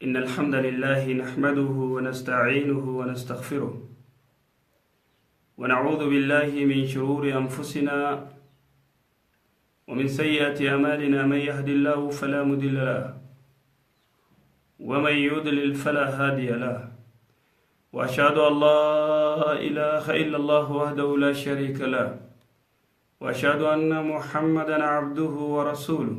إن الحمد لله نحمده ونستعينه ونستغفره ونعوذ بالله من شرور أنفسنا ومن سيئات أعمالنا. من يهد الله فلا مضل له ومن يضلل فلا هادي له وأشهد أن لا إله إلا الله وحده لا شريك له وأشهد أن محمدا عبده ورسوله.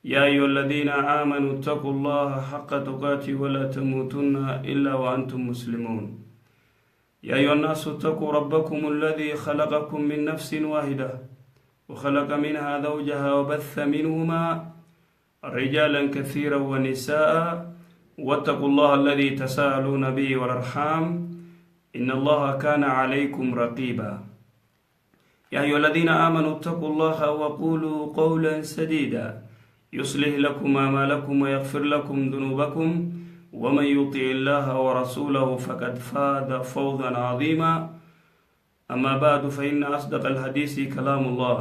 يا أيها الذين آمنوا اتقوا الله حق تقاته ولا تموتن إلا وأنتم مسلمون. يا أيها الناس اتقوا ربكم الذي خلقكم من نفس واحدة وخلق منها زوجها وبث منهما رجالا كثيرا ونساء واتقوا الله الذي تساءلون به والأرحام إن الله كان عليكم رقيبا. يا أيها الذين آمنوا اتقوا الله وقولوا قولا سديدا يصلح لكم أعمالكم ويغفر لكم ذنوبكم ومن يطع الله ورسوله فقد فاز فوزا عظيما. أما بعد فإن أصدق الحديث كلام الله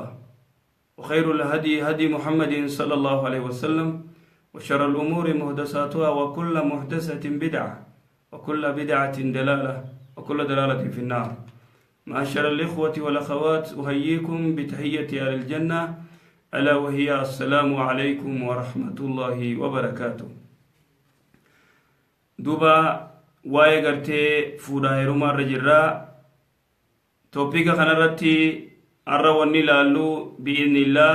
وخير الهدي هدي محمد صلى الله عليه وسلم وشر الأمور محدثاتها وكل محدثة بدعة وكل بدعة دلالة وكل دلالة في النار. معاشر الإخوة والأخوات أحييكم بتحية أهل الجنة ألا وهي السلام عليكم ورحمة الله وبركاته. دوبا واي غرتي فودا هيروما رجرا توبيكا خنرتي أرواني لالو بإذن الله.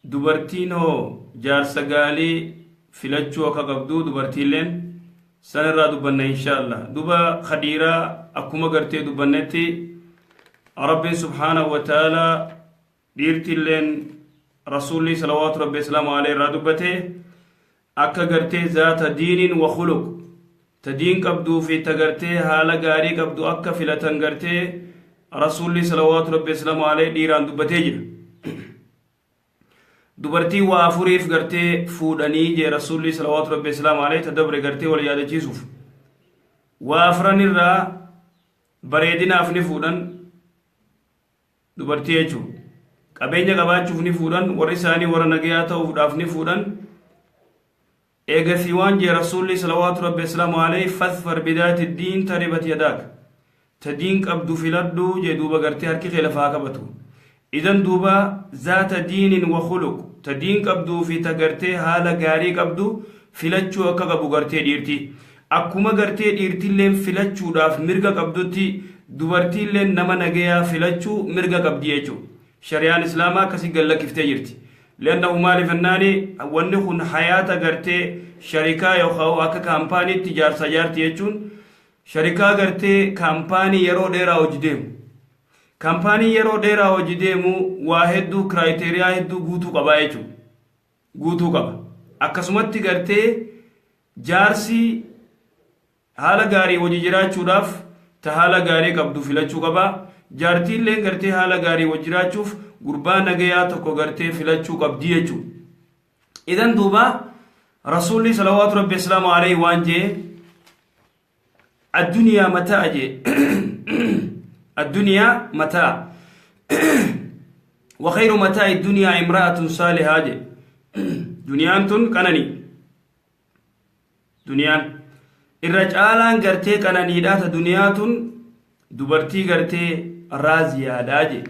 dubartiin hoo jaarsa gaalii filachuu akka qabdu dubartiilleen sanirraa dubbanna inshaAllah. duba khadiiraa akkuma gartee dubbannetti rabbiin subhaanahu wa ta'ala dhiirtilleen rasuulli salawaatu rabbi islaamu alayhi irraa dubbate akka gartee zaata diinin wa khuluq ta diin qabduu fi ta gartee haala gaarii qabdu akka filatan gartee rasuulli salawaatu rabbi islaamu alayhi dhiiraan dubbatee jira. dubartii waa afuriif gartee fuudhanii jee rasuulli salawaatu rabbi islaamu alayhi ta dabre gartee wal yaadachiisuuf waa afran irraa bareedinaaf ni fuudhan dubartii jechuu qabeenya qabaachuuf ni fuudhan warri isaanii warra nagayaa ta'uudhaaf ni fuudhan. eegasii waan jee rasuulli salawaatu rabbi islaamu alayhi fasfar bidaati diin taribat yadaak ta diin qabdu filadhu jee duuba gartee harki kee lafaa qabatu. idan duuba zaata diinin wa khuluq ta diin qabduu fi ta gartee haala gaarii qabdu filachuu akka qabu gartee dhiirti. akkuma gartee dhiirtilleen filachuudhaaf mirga qabdutti dubartiilleen nama nagayaa filachuu mirga qabdi jechuudha. shari'aan islaamaa akkasii gallakiftee jirti. leannahu maaliif annaani wanni kun hayaata gartee sharikaa yookaan akka kaampaaniitti jaarsa jaarti jechuun sharikaa gartee kaampaanii yeroo dheeraa hojii deemu. kaampaanii yeroo dheeraa hojii deemu waa hedduu kiraayiteriyaa hedduu guutuu qaba jechuudha. guutuu qaba. akkasumatti gartee jaarsi haala gaarii hojii jiraachuudhaaf ta haala gaarii qabdu filachuu qaba. jaartiillee gartee haala gaarii hojii jiraachuuf gurbaa nagayaa tokko gartee filachuu qabdi jechuudha. idan duuba rasuulli salawaatu rabbi islaamu alayhi waan jee addunyaa mataa jee الدنيا متاع وخير متاع الدنيا امرأة صالحة. دنيان تن كنني دنيان الرجالان غرتي كنني دات دنياتن دبرتي غرتي رازيا داجي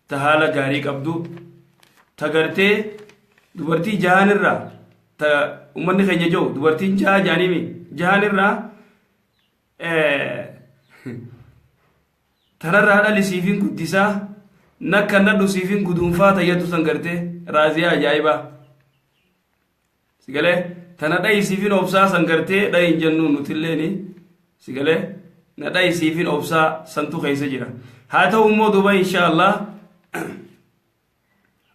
تهالا غاري قبدو تغرتي دبرتي جهان الرا تا امني خنجه جو دبرتي جا جانيمي جهان الرا tanarraa dhalli siifin guddisaa nakkanadhu siifin guduunfaa tayyatu san gartee raaziyaa ajaa'ibaa sigalee tana dhayi siifin obsaa san gartee dhayi hin jennuun nutilleen sigalee na dhayi siifin obsaa santu keessa jira. haa ta'u immoo duuba inshaAllah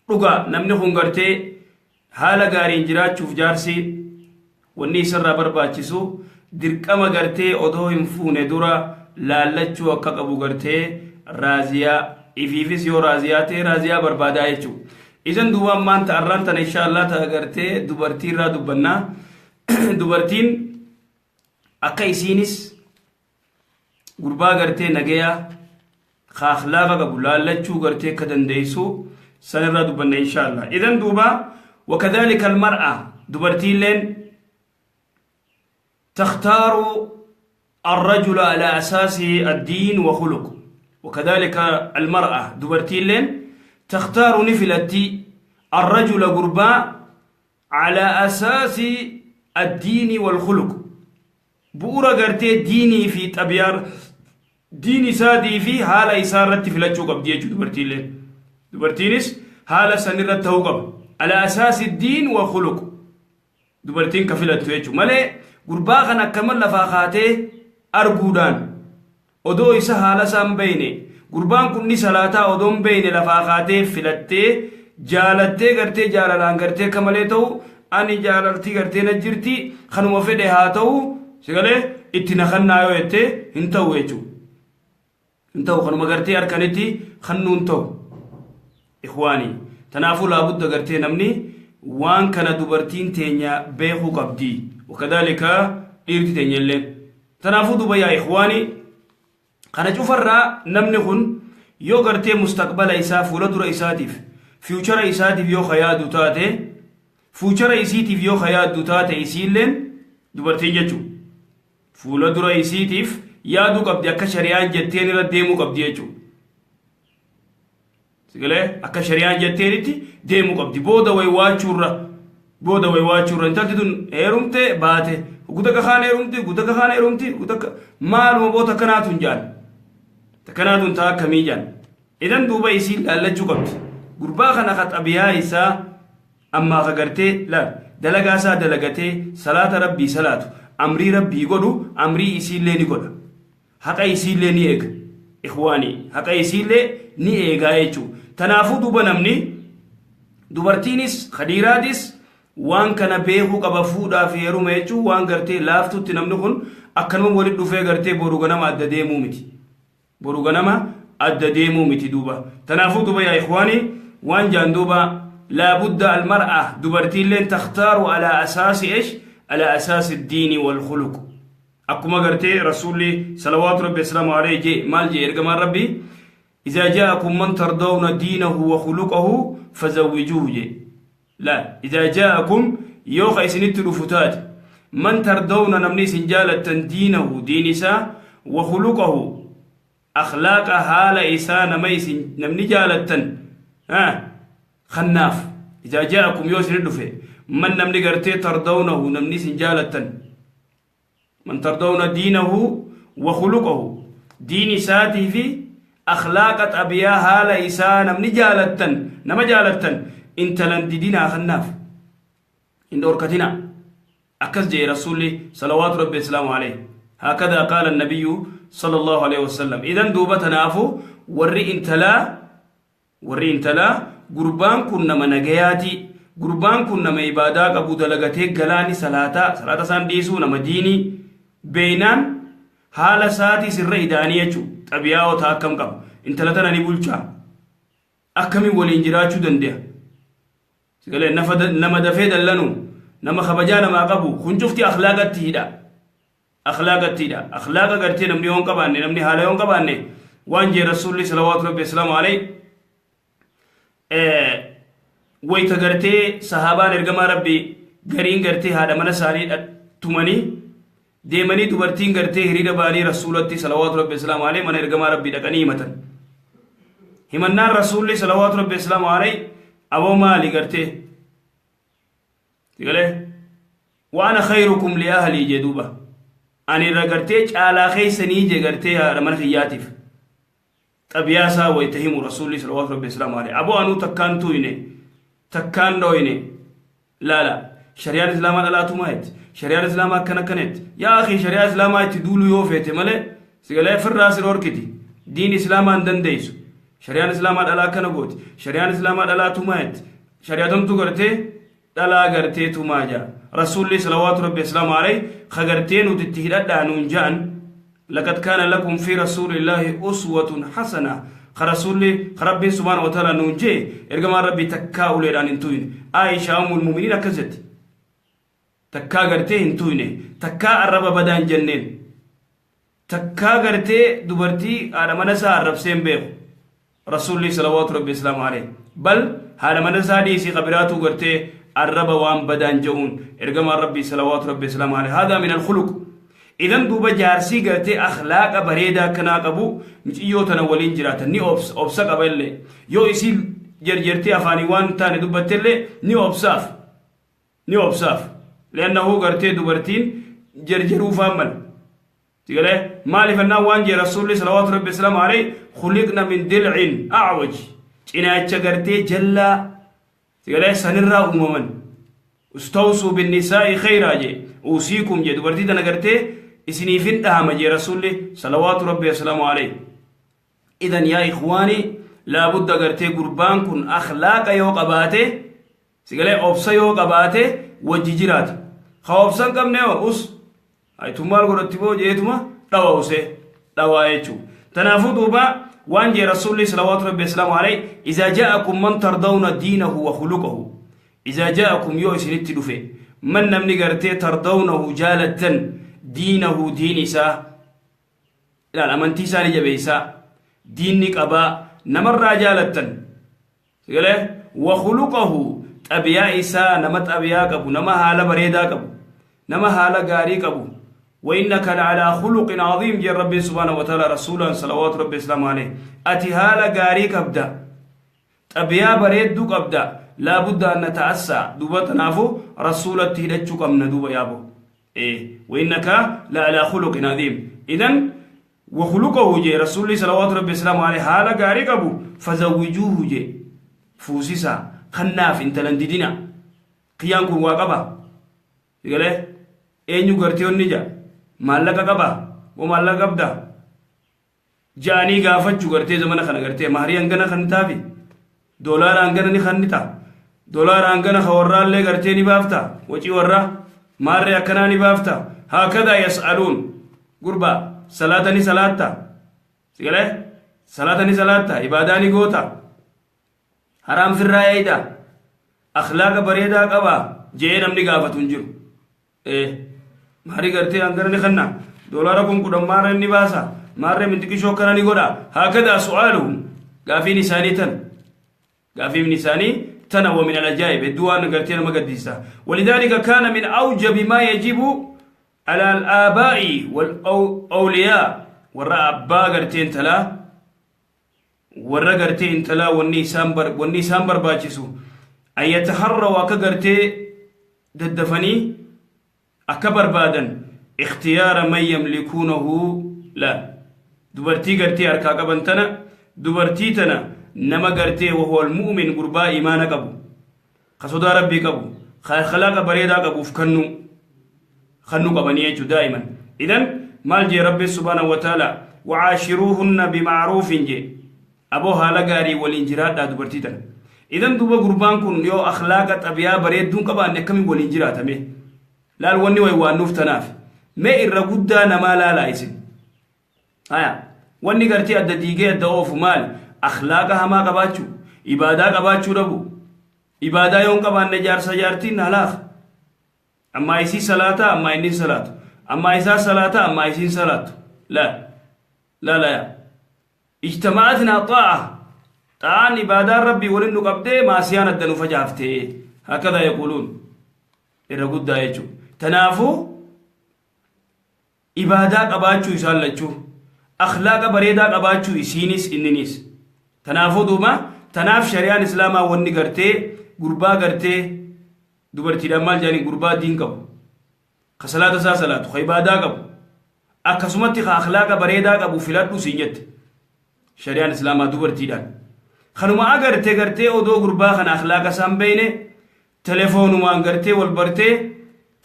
dhuga namni kun gartee haala gaariin jiraachuuf jaarsi wanni isarraa barbaachisu dirqama gartee odoo hin fuune dura laallachuu akka qabu gartee raaziyaa ifiifis yoo raaziyaa ta'e raaziyaa barbaadaa jechuudha. isan duuba maanta arraan tana inshaAllah ta gartee dubartii irraa dubbannaa. dubartiin akka isiinis gurbaa gartee nagayaa akhlaaqa qabu laallachuu gartee akka dandeessu sanirraa dubbanna inshaAllah. idan duuba وكذلك المرأة دبرتي لين تختار الرجل على أساس الدين وخلق، وكذلك المرأة دبرتين لين تختار نفلتي الرجل قرباء على أساس الدين والخلق، بؤرة قرتي ديني في تبيار ديني سادي في حالة إسارة فلتشو قبدي دبرتين لين دبرتينس حالة سنرة توقب على أساس الدين والخلق دبرتين كفلتو يجو مالي قرباء خنا كمال لفاقاته أرقودان odoo isa haala isaan beeyne gurbaan kunni salaataa odoon beeyne lafaa kaatee filattee jaalattee gartee jaalalaan gartee kamalee ta'u ani jaalaltii gartee na jirti kanuma fedhe haa ta'u sigalee itti nakannaa yoo jettee hin ta'u jechuu hin ta'u kanuma gartee harkanitti kannuun ta'u ikhwaanii tanaafuu laabudda gartee namni waan kana dubartiin teenya beekuu qabdi wakadaalika dhiirti teenya illee tanaafuu duba yaa ikhwaanii kana cufarraa namni kun yoo gartee mustaqbala isaa fuula dura isaatiif fiichara isaatiif yoo yaadu taate fuuchara isiitiif yoo yaadu taate isiilleen dubartiin jechuu fuula dura isiitiif yaadu qabdi akka shari'aan jetteen irra deemuu qabdi jechuu sigalee akka shari'aan jetteenitti deemuu qabdi booda waywaachuurra intalti tun heerumte baate gudaka kaan heerumti gudaka maaluma boota kanaatun jaan takanaatun taa akkamii jaan idan duuba isiin laallachuu qabdi gurbaa kana xabiyaa isaa ammaa kagartee laal dalagaa isaa dalagatee salaata rabbii salaatu amrii rabbii godhu amrii isiillee ni godha haqa isiillee ni eega ikhwaanii haqa isiillee ni eegaa jechuu tanaafuu duuba namni dubartiinis khadiiraatis waan kana beekuu qaba fuudhaaf heeruma jechuu waan gartee laaftutti namni kun akkanuma walitti dhufee gartee boru ganama adda deemuu miti duuba tanaafuu duuba yaa ikhwaanii waan jaan duuba laabudda almar'a dubartiilleen takhtaaru alaa asaasi alaa asaasi diini walkhuluq akkuma gartee rasuulli salawaatu rabbi wasalaamu alayhi jee maal jee ergamaan rabbii إذا جاءكم من ترضون دينه وخلقه فزوجوه جي لا إذا جاءكم يوخا إسنت رفتات من ترضون نمني سنجالة دينه دينسا وخلقه أخلاق حال إسان ميس نمني جالة خناف إذا جاءكم يوسن الدفع من نمني قرتي ترضونه نمني سنجالة من ترضون دينه وخلقه دين ساتي في أخلاقت أبيا هالا إسان نما جالتن انت لنددنا خناف إن دوركتنا أكز جي رسولي صلوات ربي السلام عليه هكذا قال النبي صلى الله عليه وسلم إذن دوبتنا أفو ورّي انتلا قربان كنا منقياتي قربان كنا ميباداك أبو دلغتك غلاني صلاة سانديسو نما ديني بينان حال ساتي سر إدانية أبياو تاكم قب انتلتنا نبولشا أكمي ولينجراچو دنديا سيقال نما دفيد اللنو نما خبجانا ما قبو خنجفتي أخلاقات تهيدا أخلاق قرتي نمني هون قباني نمني حالي هون قباني وانجي رسول الله صلوات ربي السلام عليه ويتا قرتي صحابان ارقما ربي قرين قرتي هذا من ساري تمني deemanii dubartiin gartee hiriira baanii rasuulatti salawaatu rabbi islaamu alayhi mana ergamaa rabbii dhaqanii himatan himannaan rasuulli salawaatu rabbi islaamu alayhi aboo maali gartee tigalee waan khayrukum li ahli jedhuba ani irra gartee caalaa keeysanii je gartee haadha mana kiyyaatiif xabiyaasaa wayta himu rasuulli salawaatu rabbi islaamu alayhi aboo anuu takkaan tuyne takkaan dhoyne laala shari'aan islaamaa dhalaatumaa jetti شريعة الإسلام كنا كنت يا أخي شريعة الإسلام تدولو يوفيت ملء سيقول في الراس الأوركتي دين الإسلام عندن ديسو شريعة الإسلام على كنا قوت شريعة الإسلام على تومات شريعة تقرتي لا قرتي توماجا رسول الله صلوات ربي السلام عليه خقرتين وتتهدد عنون جان لقد كان لكم في رسول الله أسوة حسنة خرسول الله خربي سبحانه وتعالى نونجي إرقما ربي تكاولي عن انتوين عائشة أم المؤمنين كزت takkaa gartee hin tuyne takkaa arraba badaan jenneen takkaa gartee dubartii haadha mana isaa arrabseen beeku rasuulli salawaatu rabbi islaamu alayhi bal haadha mana isaa dhiisii qabiraatuu gartee الرب وان بدان جون ارجم ربي صلوات ربي السلام عليه هذا من الخلق إذن دوبا جارسي قرتي أخلاق بريدا كنا قبو مش إيو تنولين جراتا ني أبسا قبل يو إسيل جرجرتي أفاني وان تاني دوبا تلي ني أبساف لأنه قرتي دوبرتين جرجروا فامل تقول مالي فنا وان جي رسول الله صلوات ربي السلام عليه خلقنا من دلع أعوج إنا قرتي جلا تقول سنرى أمما استوصوا بالنساء خيرا جي أوصيكم جي دوبرتي تنا قرتي إسنيفين أهم جي رسول الله صلوات ربي السلام عليه إذن يا إخواني لابد قرتي قربان كن أخلاق يو قباته سيقولي أبسا يو قباته وجيجرات خوابسان كم نيو أس أي تمال قرتبو جيتما دواوسي دوايتو تنافو دوبا وانجي رسول الله صلوات ربي السلام عليه إذا جاءكم من ترضون دينه وخلقه إذا جاءكم يو إسنت دفي من نمني قرتي ترضونه جالة دينه دينيسا لا الأمانتي ساني جبيسا دينك أبا نمر جالة سيقولي وخلقه أبيا إسا نمت أبيا كبو نما هالا بريدا كبو نما هالا غاري كبو وإنك لعلى خلق عظيم جي ربي سبحانه وتعالى رسولا صلوات ربي السلام عليه أتي هالا غاري كبدا أبيا بريد دوك أبدا لابد أن نتعسى دوبا تنافو رسولة تهدتشك من دوبا يابو إيه وإنك لعلى خلق عظيم إذن وخلقه جي رسول الله صلوات ربي السلام عليه هالا غاري كبو فزوجوه جي فوسيسا خناف انت لندينا قيام كون واقبا يقول اينو غرتيون نجا مالك قبا ومالك قبدا جاني غافتشو غرتي زمان خنا غرتي مهري انغنا خنتافي دولار انغنا ني خنتا دولار انغنا خورال لي غرتي ني بافتا وچي ورا ماري اكنا ني بافتا هكذا يسالون غربا صلاتني صلاتا يقول صلاتني صلاتا عباداني غوتا حرام في الرأيدا أخلاق بريدا قبا جيه نمني قافة تنجر إيه ماري قرتي أنقرني خنا دولاركم قدام مارا النباسا مارا من تكي شوكرا نقودا هكذا سؤالهم قافي نساني تن ومن الأجائب الدوان قرتي المقدسة ولذلك كان من أوجب ما يجب على الآباء والأولياء والرأى أبا قرتين تلا warra gartee intalaa wanni isaan barbaachisu an yataharraw akka gartee daddafanii akka barbaadan ikhtiyaara man yamlikuunahu la dubartii gartee harkaa qaban tana dubartii tana nama gartee wahuwa almu'min gurbaa imaana qabu ka sodaa rabbii qabu ka akhlaaqa bareedaa qabuuf kannu qabanii jechuu daa'iman idan maal jee rabbi subhaanahu wa ta'ala wacaashiruuhunna bimacruufin jee أبو هالا غاري والإنجرات دا دبرتيتن إذن دوبا قربان كن يو أخلاق طبيعة بريد دون كبا نكمي والإنجرات مي لا الوني ويوانوف تناف مي إرقود دا نما لا إسن هيا واني قرتي أدى ديگي أدى أوف مال أخلاق هما قباتشو إبادة قباتشو ربو إبادة يون كبا نجار سجارتين هلاخ أما إسي صلاة أما إني صلاة أما إسا صلاة أما إسي صلاة لا اجتماعتنا طاعة عبادة ربي ولنو قبدي ما سيانة دنو فجافته هكذا يقولون إرقود دايجو تنافو عبادة قباتشو يسالجو أخلاق بريدة قباتشو يسينيس إننيس تنافو دوما تناف شريان إسلاما وني قرتي قربا قرتي دوبرتي دمال جاني قربا دين قبو خسلاة سا صلاة خيبادة قبو أكسمتي أخلاق بريدة قبو فلاتو سينيت شريان إسلاما دوبرتي دان خنوما أغرتي أودو قربا خن أخلاق سامبيني تليفونو ما أغرتي والبرتي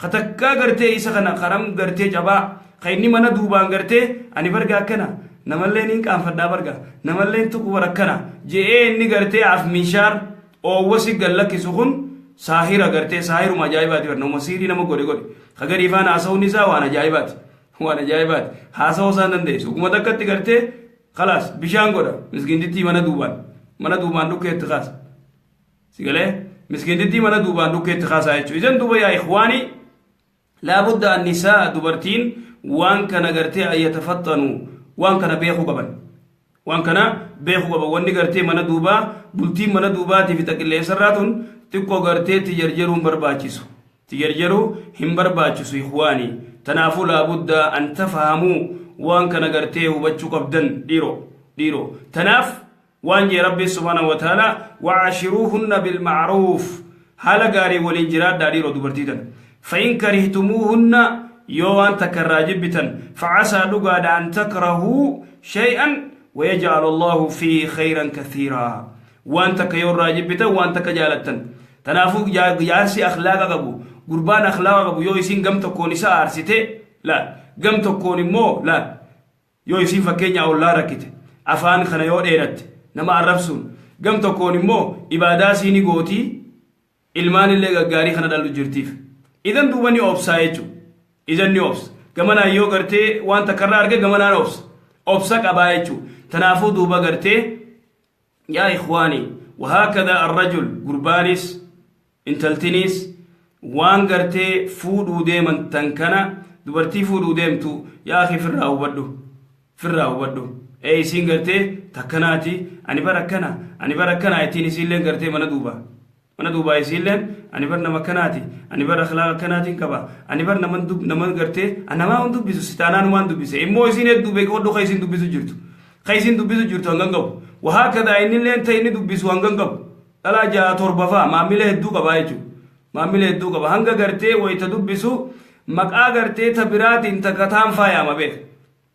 خطكا غرتي إيسا خنا خرم غرتي جبا خيني منا دوبا أغرتي أني برغا كنا نمالين إنك أنفدا برغا نمالين تقو بركنا جي إني غرتي عف ميشار أو وسي غلق سخن ساحر غرتي ساحر ما جايبات ورنو مسيري نمو غوري خغريفان أسو نسا وانا جايبات حاسو ساندن دي سوكما دكتي غرتي خلاص بشان غورا مسكينتي منا دوبان دوكي اتخاص سيغلي مسكينتي منا دوبان دوكي اتخاص ايچو اذن دوبا يا اخواني لابد النساء دوبرتين وان كان غرتي اي يتفطنوا وان كان بيخو قبن وان كان بيخو قبن وني غرتي منا دوبا بلتي منا دوبا تي في تقلي سراتون تكو غرتي تجرجرون برباچسو تجرجرو هم برباچسو إخواني تنافو لابد أن تفهموا وان كان غرتي وبچو قبدن ديرو تناف وان جي ربي سبحانه وتعالى وعاشروهن بالمعروف حالا غاري والانجراد داريرو دبرتيدن فإن كرهتموهن يوان تكراجبتن فعسى لغاد أن تكرهوا شيئا ويجعل الله فيه خيرا كثيرا وان تكيور راجبتن وان تكجالتن تنافو جاسي أخلاق قبو قربان أخلاق قبو يو يسين قم تكوني سأرسيتي لا قم تكوني مو لا يو يسين فكينيا أولا ركت أفان خنا يو ديرت نما عرفسون قم تكوني مو إباداسي نيقوتي ilmaan illee gaggaarii kana dhalu jirtiif idan duubani obsaa jechuudha idan ni obsa gamanaa yoo gartee waan takkarraa arge gamanaan obsa qabaa jechuudha tanaafuu duuba gartee yaa ikhwaanii wahaakada arrajul gurbaanis intaltinis waan gartee fuudhuu deeman tan kana dubartii fuudhuu deemtu yaa akhi firraa hubadhu isiin gartee takkanaati ani barakkana ittiin isiillee gartee mana duuba isiilleen ani bar nama kanaati ani bar akhlaaqa kanaatiin qaba ani bar naman gartee namaa hun dubbisu sitaanaan waan dubbise immoo isiin hedduu beeke wadhu ka isiin dubbisu jirtu hangan qabu wahaakadaa innilleen ta inni dubbisu hangan qabu dhalaa ja'a torba faa maamila hedduu qaba hanga gartee wayita dubbisu maqaa gartee ta biraatiin takka taan faayaama beek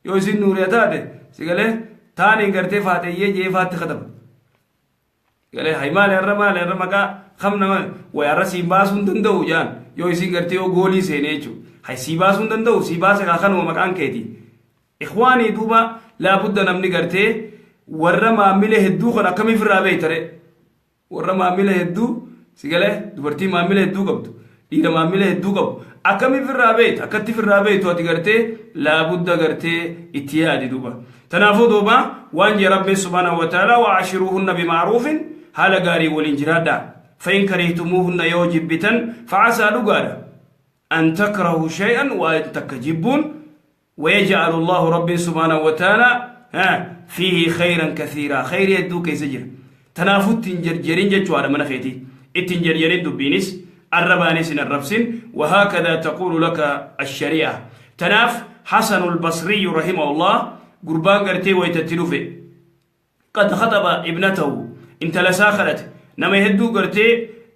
yoo isiin nuuriya taate sigalee taaniin gartee faaxeeyyee jee faatti kataba galee haymaale irra maqaa خمنا ويا رسي باسون دندو جان يو يسين قرتي يو غولي سينيچو هاي سي باسون دندو سي باس كاخن ومكان كيتي اخواني دوبا لابد نمني قرتي ورا ما عمله هدو خنا كمي في الرابع ترى ورا ما عمله هدو سيغله دبرتي ما عمله هدو قبط دي ما عمله هدو قب اكمي في الرابع اكتي في الرابع تو تي قرتي لابد قرتي اتيادي دوبا تنافو دوبا وان ربي سبحانه وتعالى وعاشروهن بمعروف حال غاري والانجرادا فإن كرهتموهن يوجب بتن فعسى لقال أن تكرهوا شيئا وأن تكجبون ويجعل الله ربي سبحانه وتعالى فيه خيرا كثيرا خير يدوك يسجر تنافت تنجرجرين جتوار من خيتي التنجرجرين دبينيس الربانيس الرفسين وهكذا تقول لك الشريعة تناف حسن البصري رحمه الله قربان قرتي ويتتلوفي قد خطب ابنته انت لساخرت نما يهدو قرتي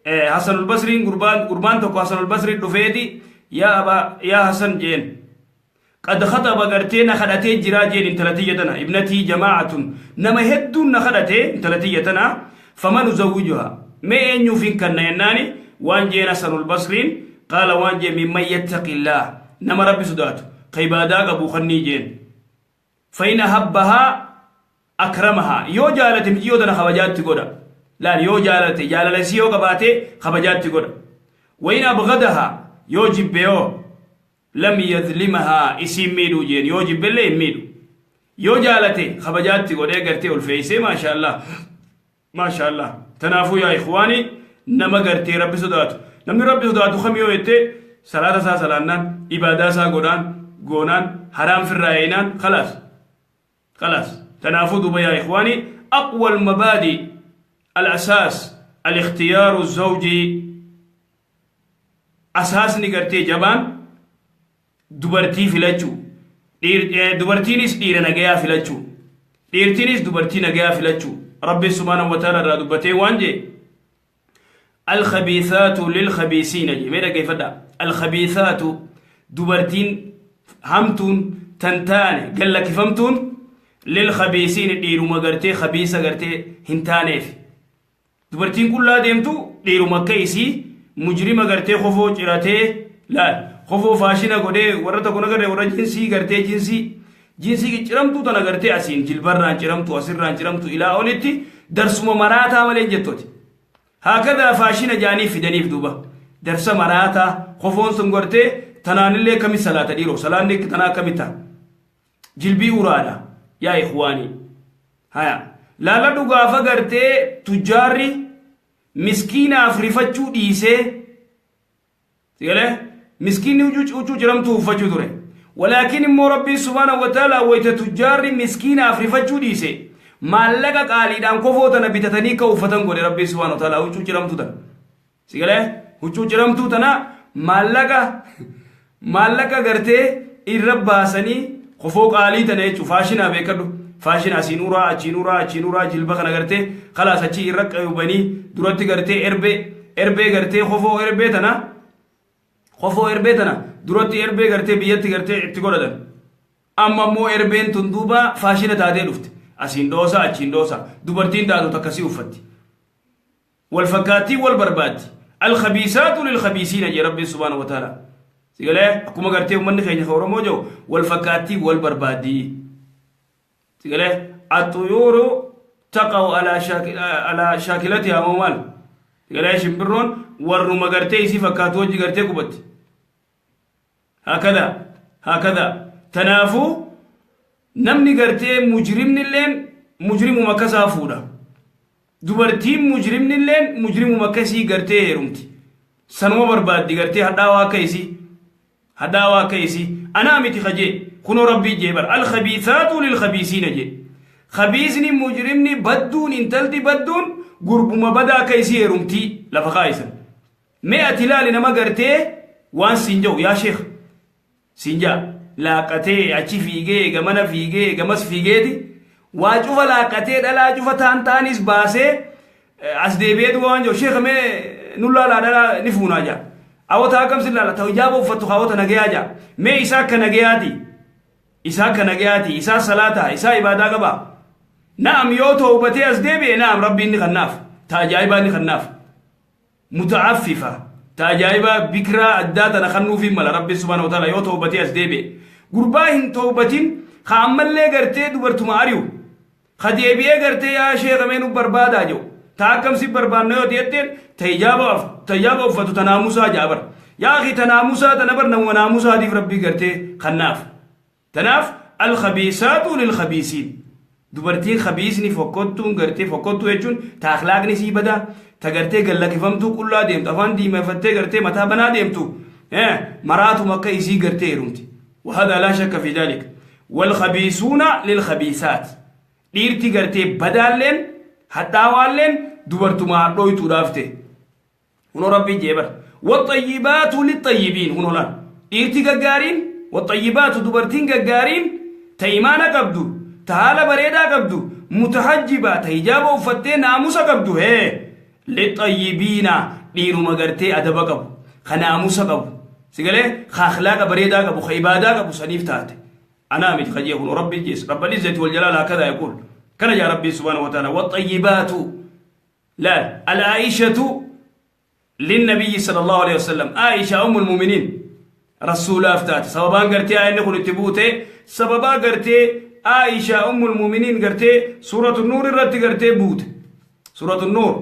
حسن البصري قربان تكو حسن البصري دفيدي يا حسن جين قد خطب قرتي نخدتي جراجين انتلتيتنا ابنتي جماعة نما يهدو نخدتي انتلتيتنا فمن زوجها ما ينيو فين كان يناني وان جين حسن البصري قال وان جين ممن يتقي الله نما ربي سدات قيبادا قبو خني جين فإن هبها أكرمها يو جالت مجيو دنا خواجات تقودا لا يو جالت سيو قباتي خبجات تقول وإن أبغدها يوجب بيو لم يظلمها اسم ميدو جين يوجب بالله ميدو يو جالتي خبجات تقول اقرتي والفيسي ما شاء الله تنافو يا إخواني نما قرتي ربي صداتو نمي ربي صداتو خميو يتي صلاة سا سلانان إبادة سا قونان حرام في الرأينان خلاص تنافو دوبا يا إخواني أقوى المبادئ الأساس الاختيار الزوجي أساس نقرتي جبان دبرتي فلاتشو دبرتينيس دير نجايا فلاتشو ديرتينيس دبرتي نجايا فلاتشو ربي سبحانه وتعالى رادبتي وانجي الخبيثات للخبيثين ماذا كيف دا الخبيثات دبرتين همتون تنتاني قال لك فهمتون للخبيثين ديرو مغرتي خبيثة غرتي هنتانيف دبرتين كلها ديمتو ديرو مكيسي مجرم غرتي خفو جراتي لا خفو فاشنا غدي ورتا كنا غري ورا جنسي غرتي جنسي جرمتو تنا غرتي اسين جلبران جرمتو اسران جرمتو الى اولتي درس مراتا ولين جتوتي هكذا فاشنا جاني في دنيف دوبا درس مراتا خفون سنغرتي تنان اللي كمي صلاه ديرو صلاه نك تنا كميتا جلبي ورادا يا إخواني هيا لا دوغا فغرتي تجاري مسكينة أفريفتشو ديسي تقول مسكين وجو جرمتو فجو دوره ولكن مو ربي سبحانه وتعالى ويت تجاري مسكينة أفريفتشو ديسي ما لك قالي دان كفوتنا بتتني كوفتن قول ربي سبحانه وتعالى وجو جرمتو دان sigale huccuu ciramtuu tana maallaqa gartee irra baasanii kofoo qaalii tana jechuun faashinaa beekadhu faashina achiinuuraa jilba kana gartee khalaas achi irra qayyubanii duratti gartee erbee gartee kofoo erbee tana duratti erbee gartee biyyatti gartee itti godhatan amma immoo erbeen tun duuba faashina taatee dhufte achiin dhoosa dubartiin taatu akkasii uffatti wal fakkaattii wal barbaaddi الخبيثات للخبيثين يا ربي سبحانه وتعالى سيقولي أكما قرتي ومن خيني خورمو جو والفكاتي والبربادي سيقولي الطيور تقو على شاكلتها موال سيقولي شمبرون ورما قرتي سي فكاتو وجي قرتي كبت هكذا تنافو نمني قرتي مجرم مكسا فودا dubartiin mujrimni illeen mujrimu makkasii gartee heerumti sanuma barbaaddi gartee hadhaawaa kaysii anaa miti khajee kunoo rabbii jeebar alkhabiisaatu lilkhabiisiina jee khabiisni mujrimni badduun intalti badduun gurbuma badaa kaysii heerumtii lafa kaayisan mee ati ilaali nama gartee waan siinja'u yaa sheekh siinjaa laaqatee achi fiigee gamana fiigee gamas fiigeeti waa cufa laaqatee dhalaa cufa taanis baasee as deebi'ee duuba waan jiru sheekh mee nullaalaa dhalaa ni fuunaa jaa awwata akkamsi laala ta'u ijaaba uffattu kaawwata nagayaa jaa mee isaa akka nagayaati isaa salaataa isaa ibaadaa qabaa na'am yoo tawbatee as deebi'e na'am rabbiin ni kannaaf taajaa'ibaa ni kannaaf muta'affifa tajaajibaa bikiraa addaa tana kannuufi mala rabbi subhanahu wa ta'ala yoo tawbatee as deebi'e gurbaa hin tawbatin ka ammallee gartee dubartuma ari'u خديبيه قرتي يا شيخ منو بربادا جو تاكم سي بربانو يتين تيجابا فتو تناموسا جابر يا اخي تناموسا تنبر نو ناموسا دي ربي قرتي خناف تناف الخبيثات للخبيثين دوبرتين خبيثني فكوتون قرتي فكوتو يجون تاخلاقني سي بدا تقرتي قال لك فهمتو كلها ديم طفان دي ما فتي قرتي متى بنا ديمتو مراتو مكه يسي قرتي رمتي وهذا لا شك في ذلك والخبيثون للخبيثات dhiirti gartee badaalleen hadhaawaalleen dubartumaa dhoytuu dhaafte huno rabbii jeebar waxayyibaatu lixayyibiin hunolaan dhiirti gaggaariin waxayyibaatu dubartiin gaggaariin ta imaana qabdu ta haala bareedaa qabdu mutahajjibaa ta hijaaba uffattee naamusa qabdu lixayyibiina dhiiruma gartee adaba qabu ka naamusa qabu sigalee ka akhlaaqa bareedaa qabu ka ibaadaa qabu saniif taate أنا متخجيه رب الجيس رب العزة والجلال هكذا يقول كان يا ربي سبحانه وتعالى والطيبات لا العائشة للنبي صلى الله عليه وسلم عائشة أم المؤمنين رسول أفتات سببان قرتي أن نقول تبوتي سببا قرتي عائشة أم المؤمنين قرتي سورة النور الرد قرتي بوت سورة النور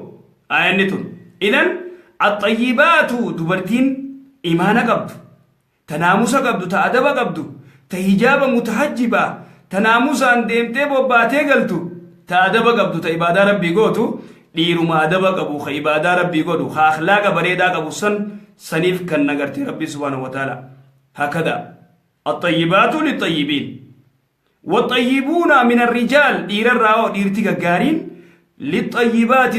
آيانتون إذن الطيبات دبرتين إيمان قبض تناموس قبض تأدب قبض تهجاب متحجبة تناموسا ديمتي بوباتي قلتو تأدب قبضو تإبادة ربي قوتو ديرو ما أدب قبو خإبادة ربي قوتو خاخلاق بريدا قبو سنيف كان نغرتي ربي سبحانه وتعالى هكذا الطيبات للطيبين والطيبون من الرجال دير الراو ديرتي قارين للطيبات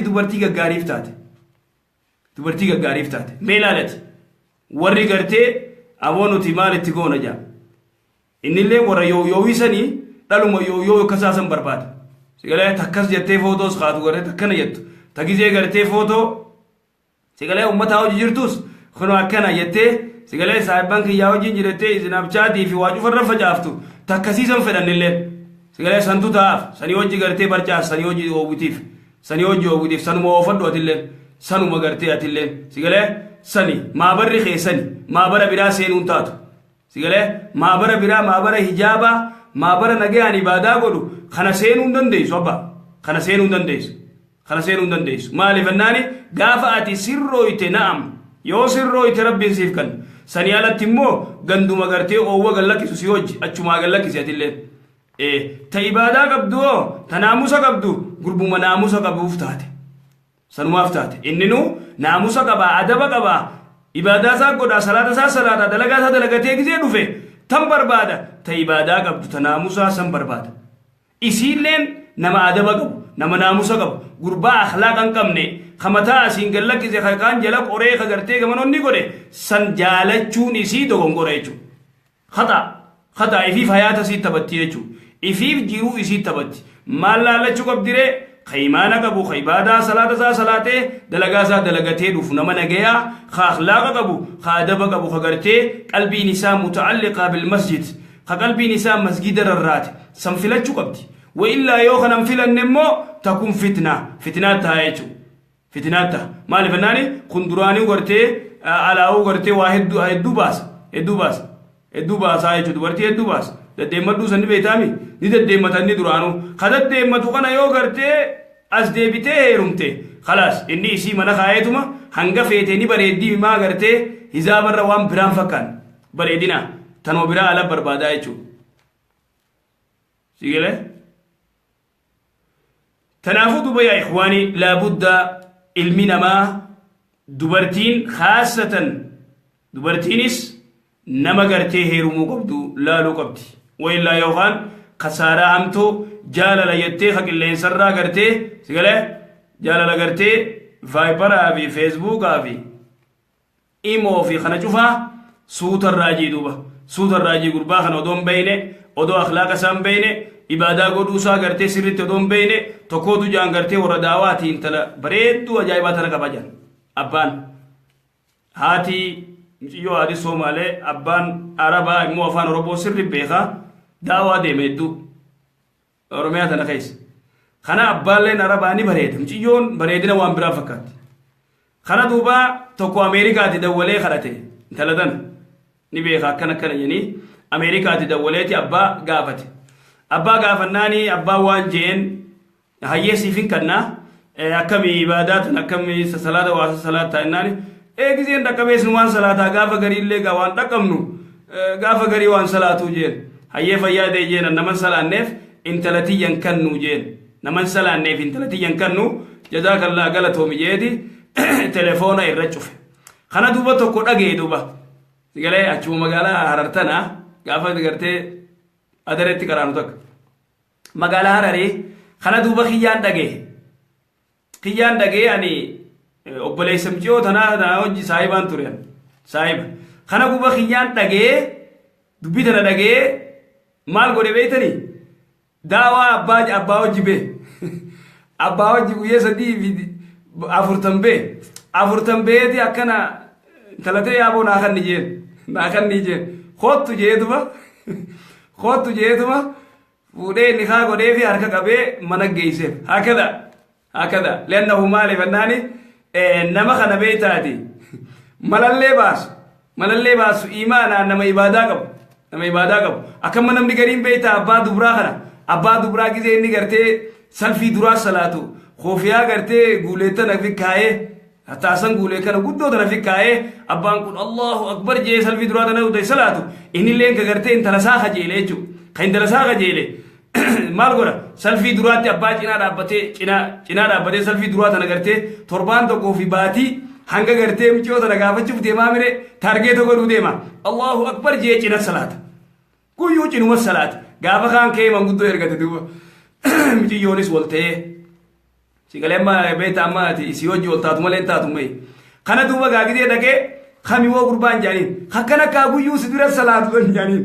دبرتي قاريفتات ميلالت ورّي قرتي أبونو تمال تقون جا إن اللي ورا يويسني دلما يو كساسن برباد سيقولي تكس جتة فوتوس خاتو قرتي تكنا جتو تكيزي قرتي فوتو سيقولي أمتا هو جيرتوس خنو أكنا جتة سيقولي صاحبان كي ياو جيرتي إذن بچادي في واجو فرفا جافتو تكسيسن فدن اللي سيقولي سنتو تاف سني وجي قرتي برچاس سني وجي ووتيف سنو موفدو أتلين سنو مقرتي أتلين سيقولي سني ما بري خي سني ما برا برا سينون تاتو سيقولي ما برا برا ما برا حجابا ما برا نجيان عبادة قولو خنا سينون دنديس وبا خنا سينون دنديس مالي فناني قافاتي سرويت نعم يو سرويت ربي سيفكن سنيالة تمو غندو مغرتي اوه غلقي سيوج اچما غلقي سياتلين تعبادة قبدو تناموسا قبدو قربو مناموسا قبو فتاتي سنما فتاتي إننو ناموسا قبا عدبا قبا عبادة سا قدا صلاة دلقا سا دلقاتي كزي دوفي تم بربادة تعبادة قبدو تناموسا سن بربادة إسيلين nama adaba qabu nama naamusa qabu gurbaa akhlaaqan qabne khamataa asiin gallakkise kan jala qoree kagartee gamanonni godhe san jaalachuun isii dogongora jechuudha khata ifiif hayaata isii taphatti jechuudha ifiif jiruu isii taphatti maal laalachuu qabdiree خيمانا قبو خيبادا صلاة صلاة دلقاسا دلقاتي دوفنا من نجيا خاخلاق قبو خادب قبو خغرتي قلبي نساء متعلقة بالمسجد قلبي نساء مسجد الرات سنفلت قبتي وإلا يوخ ننفل النمو تكون فتنة تهايتو فتنة مالي فناني كندراني وغرتي على وغرتي واحد دو باس هايتو دو باس ددمدو سن بيتامي دي ددمتني درانو خدت دمتو كنا يو غرتي as deebitee heerumte خلاص inni isii mana kaayetuma hanga feeteni bareeddi ma garte hizaabarra waan biraan fakkaan bareedina tanoo biraa ala barbaadaa jechuudha sigele tanaafu duba yaa ikhwaani laabudda ilmi namaa dubartiin khaasatan dubartiinis nama gartee heerumuu qabdu laaluu qabdi وإلا يوغان خسارة همتو جالة يتي خك اللي انسرى قرتي سيقالي جالة قرتي فايبر آفي فيسبوك آفي إيمو في خنجوفا صوت الراجي دوبا صوت الراجي قربا خن ودوم بيني ودو أخلاق سام بيني إبادة قدوسا قرتي سرت ودوم بيني تقودو جان قرتي ورداواتي انتلا بريدو أجايباتنا كباجان أبان هاتي yoo adi Somaalee abbaan Arabaa immoo afaan Oromoo sirri beeka daawaa deeme hedduu Oromiyaa tana keessa kana abbaalleen Arabaa ni bareeda mucayyoon bareedina waan biraa fakkaatti kana duuba tokko Ameerikaatti dawwalee kadhate intala tana ni beeka akkana jedhanii Ameerikaatti dawwaleeti abbaa gaafannaani abbaa waan jeen hayyeesiifin kannaa akkamii ibaadaatan akkamii salaata waasa salaata innaani eegizeen dhaqabees waan salaataa gaafa garii illee waan dhaqamnu gaafa garii waan salaatu jeen hayyee fayyaadee jeen naman salaanneef intalatiyyan kannu jeen naman salaanneef intalatiyyan kannu jazaakallaa galatoomi jeeti telefoona irra cufe kana duuba tokko dhagee duuba sigalee achuma magaalaa Harartana gaafa gartee adaretti karaanu takka magaalaa Hararii kana duuba kiyyaan dhagee ani obboleessam ji'oo tanaa hojii saahibaan turan saahiba kana guba kiyyaan dhagee dubbii tana dhagee maal godhe beeytanii daawaa abbaa hojii bee abbaa hojii guyyee sadii afurtan beeti akkana talatee yaaboo naa kanni jeen kootu jeetuma fuudhee inni kaa godhee fi harka qabee mana geeyseef hakada leennahu maaliif annaani nama kana beeytaati malallee baasu imaanaan nama ibaadaa qabu akkama namni gariin beeyta abbaa dubraa gizee inni gartee salfii duraa salaatu koofiyaa gartee guuleetta na fikkaa'ee hataasan guulee kana guddoo tana fikkaa'ee abbaan kun Allahu akbar jee salfii duraa tana uday salaatu innilleen ka gartee intala saa kajeele jechuudha ka intala saa kajeele maal godha salfii duraatti abbaa cinaa dhaabbatee salfii duraa tana gartee torbaan tokkoo fi baatii hanga gartee michoo tana gaafachuuf deemaa mire taargee tokko dhuu deema Allahu akbar jee cina salaata guyyuu cinuma salaata gaafa kaan kee manguddoo ergate duuba michiyyoonis wal ta'ee sigalemma beeta ammaati isii hojii wal taatu malee taatu mee kana duuba gaagidee dhaqee kamiwoo gurbaan jaaniin hakkana kaa guyyuu si dura salaatu jaaniin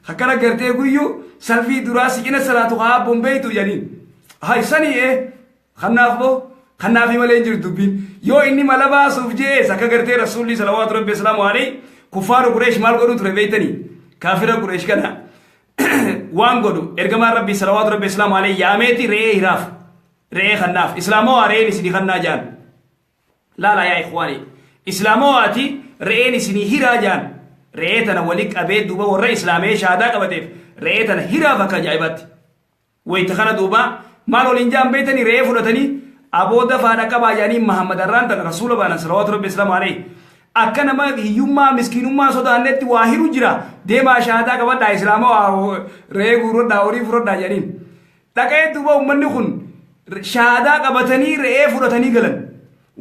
hakkana gartee guyyuu salfii duraa si cina salaatu haa bombeytu jaaniin hay sanii khanaafi malee jiru dubbiin yoo inni mala baasuuf jee akka gartee rasuulli salawaatu rabbi islaamu alayhi kuffaaru qureesh maal godhu ture beeytanii kaafira qureesh kana waan godhu ergamaan rabbi salawaatu rabbi islaamu alayhi yaameeti re'ee khannaaf islaamoo re'een isinii khannaa jaan laala yaa ikhwaani islaamoo ati re'een isinii hiraa jaan re'ee tana wali qabee duuba warra islaamee shaadaa qabateef re'ee tana hiraaf akka ajaa'ibatti wayita kana duuba maal waliin jaan beeytanii re'ee fudhatanii abooda faana qabaa jaanii Muhammad arraan tana rasuula baanan salawaatu rabbi islaamu alayhi akka nama hiyyummaa miskiinummaa sodaannetti waa hiru jira deemaa shaadaa qabadhaa islaamoo re'ee guurodhaa horii fudhodhaa jaaniin dhaqee duuba ummanni kun shaadaa qabatanii re'ee fudhatanii galan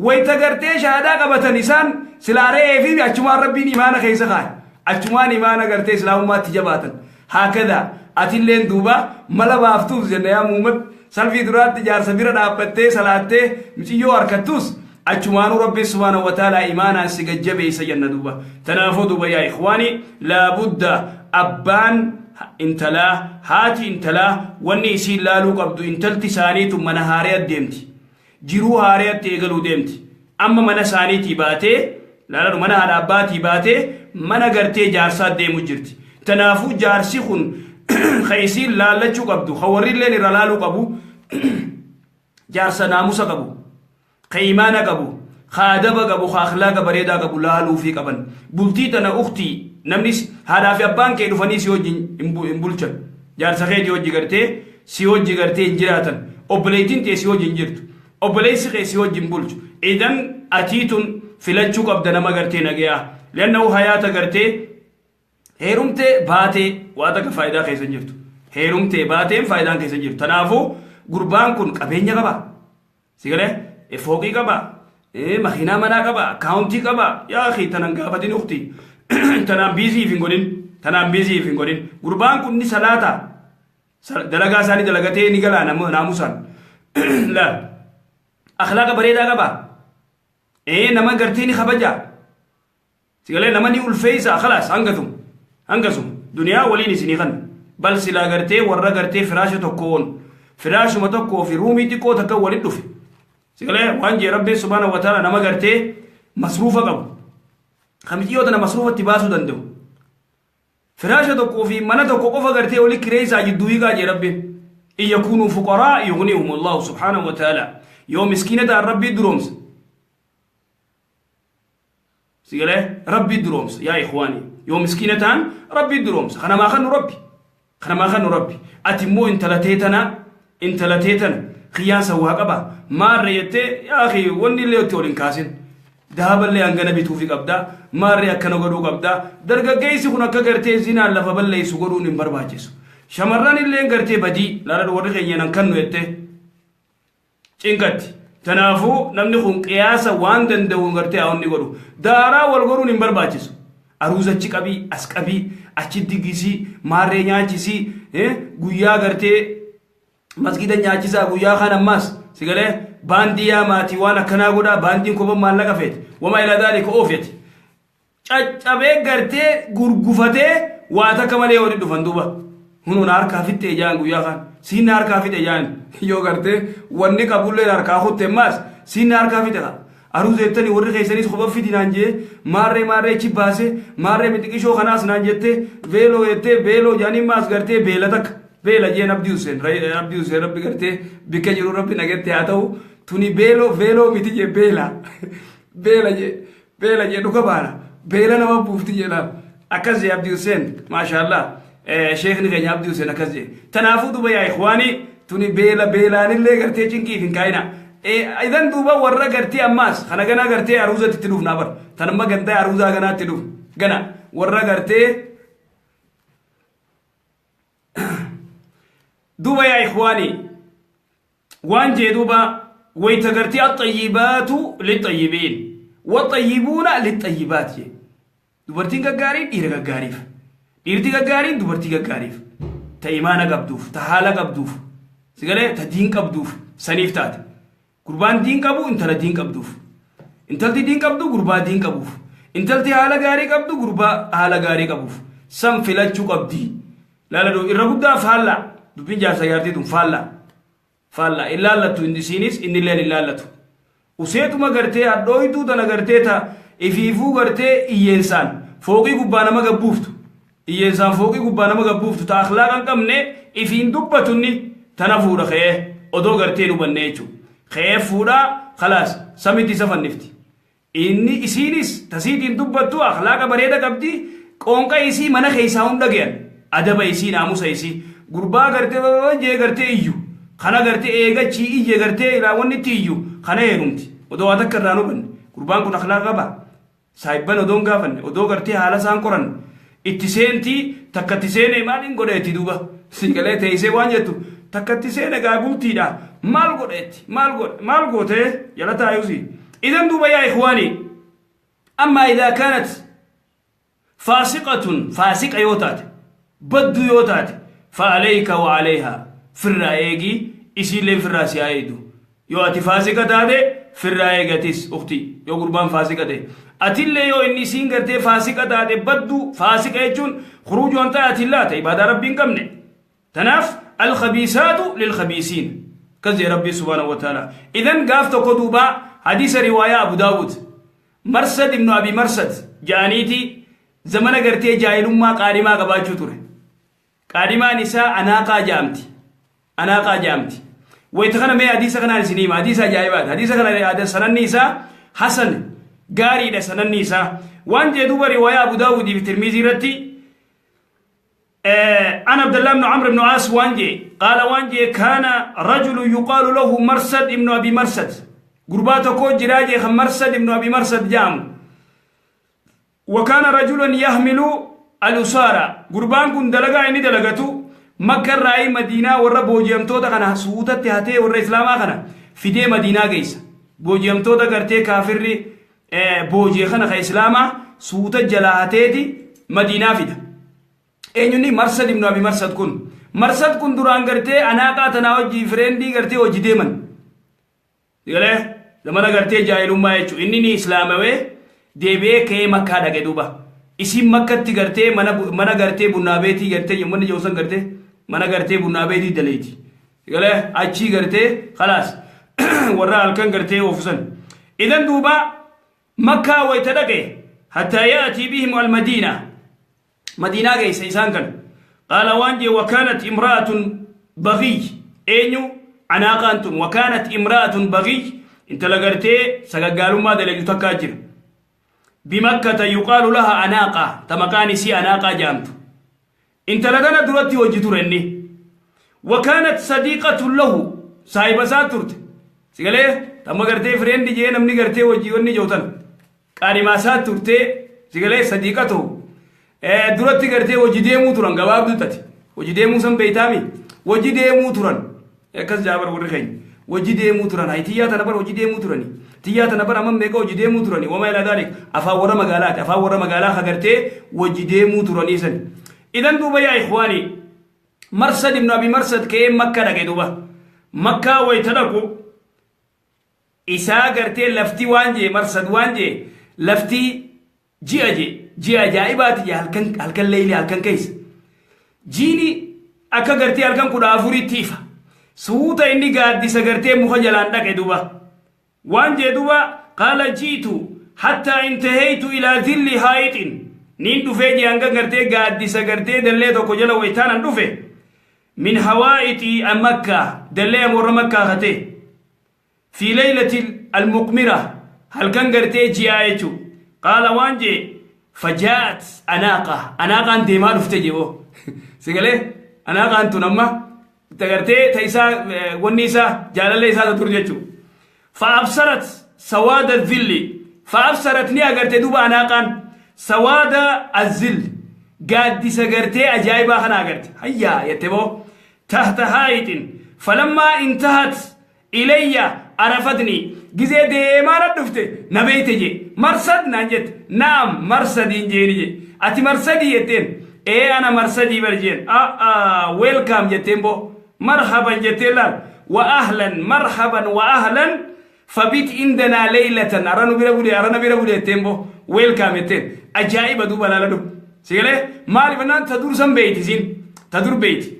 wayita gartee shaadaa qabatan isaan silaa re'ee fi achumaan rabbiin imaana keessa kaa'e achumaan imaana gartee islaamummaatti jabaatan haakada أتلين دوبا ملا بافتوس جنة يا مومد سلفي درات جار سبيرة دابتة سلاتة مشيو أركتوس أجمان ربي سبحانه وتعالى إيمانا سججبي سجن دوبا تنافو دوبا يا إخواني لابد أبان انتلا هاتي انتلا واني يسير لالو قبدو انتلتي ساني ثم نهاريات ديمتي جيرو هاريات تيغلو ديمتي أما من ساني تيباتي لالو من هراباتي باتي من غرتي جارسات ديمو جرتي تنافو جارسي خون خيسير لالچو قبدو خوري لين رلالو قبو جارسا ناموسا قبو قيمانا قبو خادبا قبو خاخلاقا بريدا قبو لالو في قبن بلتي تنا أختي نمنيس هذا في أبان كي دفني سيوجي إمبولشن جارسا خيدي وجي غرتي سيوجي غرتي إنجراتا أبليتين تي سيوجي إنجرتو أبليسي خي سيوجي إمبولشو إذن أتيتون فلچو قبدنا ما غرتي نغيا لأنه حياة غرتي هيرمتي باتي واتك فايدة كيسا جرتو هيرمتي باتي فايدة كيسا جرتو تنافو قربان كن قبين قبا سيقلي فوقي قبا مخينا منا قبا كاونتي قبا يا أخي تنانقافتين أختي تنام بيزي فين قولين قربان كن نسلاتا دلقا ساني دلقاتي نقلا ناموسان لا أخلاق بريدا قبا نما قرتيني خبجا سيقلي نماني الفيسا خلاص هنقسم دنيا وليني سنيغن بل سلا غرتي ورا غرتي فراشه تكون فراشه متكو في رومي تكو تكو ولدف سيغله وانجي ربي سبحانه وتعالى نما غرتي مصروفه قبو خمجيو تنا مصروفه تباسو دندو فراشه تكو في من تكو قف غرتي ولي كريسا جدوي غاجي ربي ان يكونوا فقراء يغنيهم الله سبحانه وتعالى يوم مسكينه ربي درومس سيغله ربي درومس يا اخواني يوم مسكينتان ربي درومس خنا ما خنو ربي اتمو انتلتيتنا خياسا وهقبا ما ريته يا اخي وني اللي تولين كاسين ذهب اللي انغنا بيتو في قبدا ما ري اكنو غدو قبدا درغا جيسي كنا كغرتي زينا لفبل لي سغدو ني برباجيس شمران اللي غرتي بدي لا لا ودي خينا كنو يته چينغت تنافو نمني خون قياسا واندن دو غرتي اوني غدو دارا والغرو ني برباجيس aruza chikabi askabi achiddi gisi marre nyaachisi guyyaa gartee masgida nyaachisa guyyaa kana mas sigale bandiya mati wana kana goda bandin ko ban mallaka fet wama ila dalika ofet caccabe gartee gurgufate wata kamale wori dufan duba hunu nar ka fitte jaan guyyaa kan sinar ka fitte jaan yo gartee wanni kabulle nar ka khotte mas sinar ka fitte aruza ettani warri khaysanis khoba fidinanje marre chibase marre mitikisho khanas nanjette velo ette velo jani mas garte bela tak bela jen abdi husain rabbi garte bikajiru rabbi nagette atau tuni velo mitije bela je duka bana bela nama bufti jena akaze abdi husain mashallah sheikh ni ganya abdi husain akaze tanafu duba ya ikhwani tuni bela nille garte chinki fin kaina إذن دوبا ورا غرتي أماس خنا غنا غرتي أروزة تدوف نابر تنما غنتا أروزة غنا تدوف غنا ورا غرتي دوبا يا إخواني وانجي دوبا ويتغرتي الطيبات للطيبين والطيبون للطيبات دوبرتين غارين إيرغا غاريف إيرتي غارين دوبرتي غاريف تايمانا قبدوف تحالا قبدوف سيغالي تدين قبدوف سنيفتات قربان دين قبو انتلا دين قبدوف انتلتي دين قبدو قربا دين قبوف انتلتي حالا غاري قبدو قربا حالا غاري قبوف سم فلچو قبدي لا دو الرغدا فالا دوبين جار سيارتي دون فالا إلا لتو اندسينيس إن الله إلا لتو وسيتو ما غرتي أدويتو دانا غرتي تا إفيفو غرتي إيانسان فوقي قبانا ما قبوفتو إيانسان فوقي قبانا ما قبوفتو تا أخلاقا كمني إفين دوبتوني تنفور خيه أدو غرتي نبنيتو خيه فورا خلاص سميتي سفن نفتي إني إسينيس تسيتين دوبتو أخلاقا بريدا قبدي قونقا إسي منا خيساهم دقيان أدبا إسي ناموسا إسي غربا غرتي جي غرتي إيو خنا غرتي إيغا چي إيجي غرتي إلاواني تييو خنا يغمتي ودو أتكر رانو بن غربان كن أخلاقا با سايبان ودون غافن ودو غرتي حالا سان قرن اتسينتي تكتسين إيمانين قرأتي دوبا سيقلي تيسي وانجتو تكتسين غابوتي دا مال قرأتي مال قوتي يلتا يوزي إذن دوبا يا إخواني أما إذا كانت فاسقة يوتات بدو يوتات فعليك وعليها في الرأيجي إسي اللي في الرأس يايدو يو أتي فاسقة تادي في الرأيجتيس أختي يو قربان فاسقة تي أتي يو إني سينغرتي فاسقة تادي بدو فاسقة يجون خروج أنت أتي الله تيبادا ربي نكمني تناف الخبيثات للخبيثين كذي ربي سبحانه وتعالى إذن قافت قدوبا حديث رواية أبو داود مرسد ابن أبي مرسد جانيتي زمن قرتي جاهلون ما قادما قباجو تره قادما نساء أناقا جامتي ويتخنا مي حديث خنا السنيم حديث جايبات حديث خنا هذا سنن نساء حسن غاري ده سنن نساء وان جدوب رواية أبو داود في الترمذي رتي أنا عبد الله بن عمرو بن عاص وانجي قال وانجي كان رجل يقال له مرسد ابن أبي مرسد قرباتكو جراجي مرسد ابن أبي مرسد جام وكان رجل يحمل الأسارة قربان كن دلقا إني دلقتو مكة رأي مدينة ورى بوجيمتوتا كان سوطة تهاتي ورى إسلاما كان في دي مدينة جيسا بوجيمتوتا قرتي كافر بوجي خنا خي إسلاما سوطة جلاهاتي دي مدينة فيدا أينوني مرسد ابن أبي مرسد كن دران قرتي أنا قاتنا وجي فريندي قرتي وجي ديمن يقول لما قرتي جايلو ما يجو إنني إسلامي deebee kee makkaa dhaqe duuba isin makkatti gartee mana gartee bunnaabeetii gartee yommuu inni jawsan gartee mana gartee bunnaabeetii daleeti galee achii gartee khalaas warra halkan gartee ofusan idan duuba makkaa wayta dhaqe hatta ya'ti bihim al-madina madina geessa isaan kan qaala waanje wakaanat imra'atun baghiy eenyu anaaqaantun wakaanat imra'atun baghiy intala gartee sagaggaalummaa dalagu takkaa jira بمكة يقال لها أناقة تمكاني سي أناقة جامت انت لدنا درتي وجترني وكانت صديقة له صاحبة ساترت سيقال تم قرتي فريندي جي نمني قرتي وجيوني جوتن قاري ما ساترت سيقال صديقته درتي قرتي وجديمو تران قباب دلتتي وجديمو سن بيتامي وجديمو تران كس جابر ورخين وجديمو تران هاي تياتا نبر وجديمو تراني تياتا نبر أمام ميقا وجديمو تراني وما إلى ذلك أفاورا مقالات خقرتي وجديمو تراني سن إذن دوبا يا إخواني مرسد ابن أبي مرسد كيم مكة لكي دوبا مكة ويتدكو إسا قرتي لفتي وانجي مرسد وانجي لفتي جي أجائبات يا هلكن ليلي هلكن كيس جيني أكا قرتي هلكن كنا أفوري تيفا سوطة إني قاد دي سقرتي مخجلان لكي دوبا وانجي دوبا قال جيت حتى انتهيت إلى ذل حائط نين دفي أنك قرتي قاد دي سقرتي دليتو كجلا ويتانا دفي من حوائط مكة دلي مر مكة هتي في ليلة المقمرة هل كان قرتي جيايتو قال وانجي فجاءت أناقة انتي ما دفتجيبو سيقالي أناقة انتو نما تقرتي تيسا ونيسا جالالي سادة ترجيتو فأبصرت سواد الذل فأبصرتني أقرتي دوبا أناقان سواد الذل قاد دي سقرتي أجايبا خنا أقرتي هيا يتبو تحت حائط فلما انتهت إلي عرفتني جزي دي ما ردفت نبيت جي مرصد نانجت نعم مرصد جيني أتي مرصدي يتين إيه أنا مرصدي برجين ويلكم جتين بو مرحبا جتين وأهلا مرحبا وأهلا فبيت عندنا ليلة أرانا بيرا بولي تيمبو ويلكم يتين أجائب دوبا لا لدو سيقولي مالي فنان تدور سن بيتي زين تدور بيتي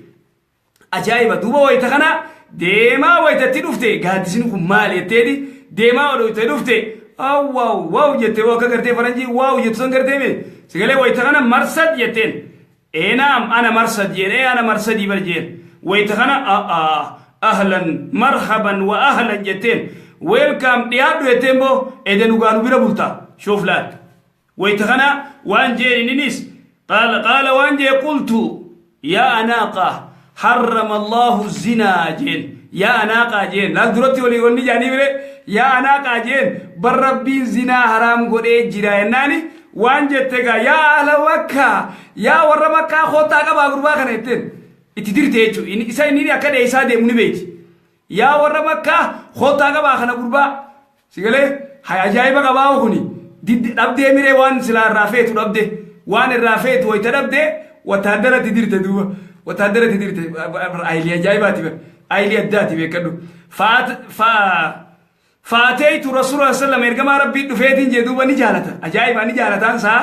أجائب دوبا ويتخنا ديما ويتتدوفتي قاعد سنكم مالي يتيدي ديما ويتدوفتي واو جتي وكا كرتي فرنجي واو جتسن كرتي مي سيقولي ويتخنا مرصد يتين إيه نعم أنا مرصد جين إيه أنا مرصدي برجين ويتخنا أهلا مرحبا وأهلا جتين ويلكم ديادو يتيمبو إذن وقانو بيرا بلتا شوف لك ويتخنا وانجي نينيس قال وانجي قلت يا أناقة حرم الله الزنا جين يا أناقة جين لا درتي ولي يقولني جاني بري يا أناقة جين بربي الزنا حرام قولي جرايناني وانجي تيغا يا أهل وكا يا ورمكا خوتا قبا قربا خنيتين اتدير تيجو إسا إنيني أكاد إسا دي مني بيت يا ورمكا خوتا قبا خنا قربا سيقولي هاي أجايبا قبا وخني دبدي ميري وان سلا الرافيت ودبدي وان الرافيت ويتدبدي وتهدر تدير تدوبا وتهدرت ديرت ايلي جايباتي ايلي اداتي بكدو فاتيت رسول الله صلى الله عليه وسلم ارجما ربي دفيتين جدوبا نجالتا اجايب اني جالتان سا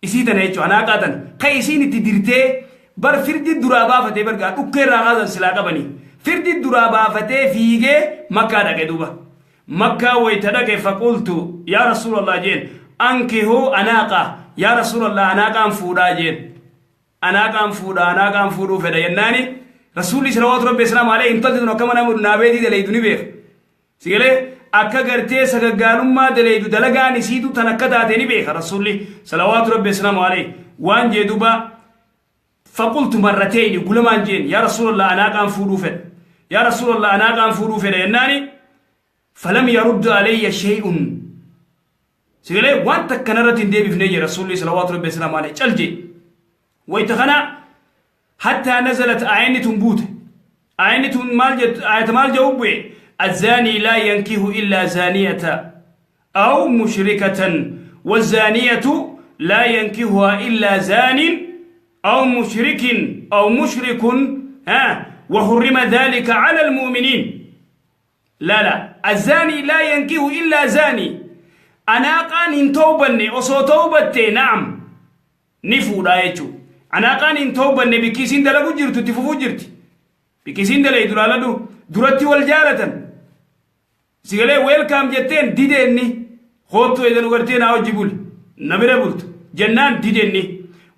اسيتا نيچو انا قاتن قيسين تديرتي بر فردي درابا فتي برغا دوكيرا غازن سلاقه بني فردي درابا فتي فيغي مكه دغدوبا مكه ويتدك فقلت يا رسول الله جين انكه اناقه يا رسول الله اناقه فودا جين اناقه فودو فدا يناني رسول الله صلى الله عليه وسلم عليه انتظروا كما نابيدي دليدني بيخ سيغلي akka gartee sagagaalummaa daleedu dalagaani siitu tan akka taateni beeka rasuulli salawaatu rabbi salaamu alayhi waan jee duba faqultu marratayn gulamaan jeen yaa rasuulallah anaa qaan fuudhuu fedha yaa rasuulallah anaa qaan fuudhuu fedha yennaani falam yaruddu alayya shay'un sigalee waan takka narratti hin deebifnee jee rasuulli salawaatu rabbi salaamu alayhi calje wayta kana hattaa nazalat aayinitun buute aayinitun maal jet aayata maal jawubbe الزاني لا ينكه إلا زانية أو مشركة والزانية لا ينكهها إلا زان أو مشرك وحرم ذلك على المؤمنين لا الزاني لا ينكه إلا زاني أنا قان توبني أصو توبتي نعم نفو رايتو أنا قان توبني بكيسين دلقو جرتو تفوفو جرتي بكيسين دلقو درالدو درتي والجالة سيغلي ويلكم جتين ديدني خوتو اذن غرتين او جيبول نبره بولت جنان ديدني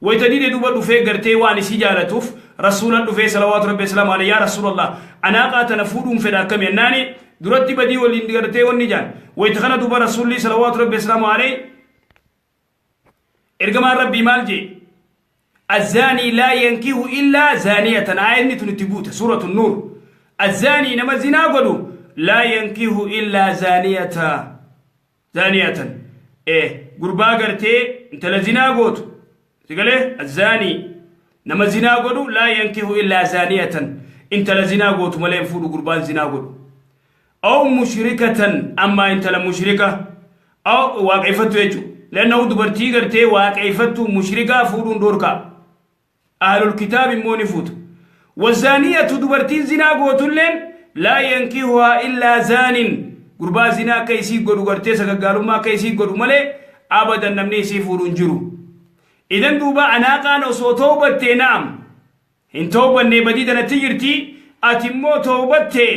ويتديد دوبا دو في غرتي واني سيجالتوف رسول الله في صلوات ربي السلام عليه يا رسول الله انا قاتنا فودوم فدا كم يناني درتي بدي ولين غرتي ونجان ويتخنا دوبا رسول الله صلوات ربي السلام عليه ارجما ربي مالجي الزاني لا ينكه الا زانيه عين تنتبوت سوره النور الزاني نما زنا غدو لا ينكه إلا زانية قربا قرتي انت لزنا قوت تقول الزاني نما زنا قدو لا ينكه إلا زانية انت لزنا قوت ملين فودو قربان زنا قدو أو مشركة أما انت لمشركة أو واقعفتو يجو لأنه دبرتي قرتي واقعفتو مشركة فودو دوركا أهل الكتاب موني فوت والزانية دبرتي زنا قوت لين لا ينكهها إلا زان قربا زنا كيسي قدو قرتي سكاقالو ما كيسي قدو ملي أبدا نمني سيفورون جرو إذن دوبا أنا قان أصو توبتي نعم إن توبا نبدي نتيجرتي أتمو توبتي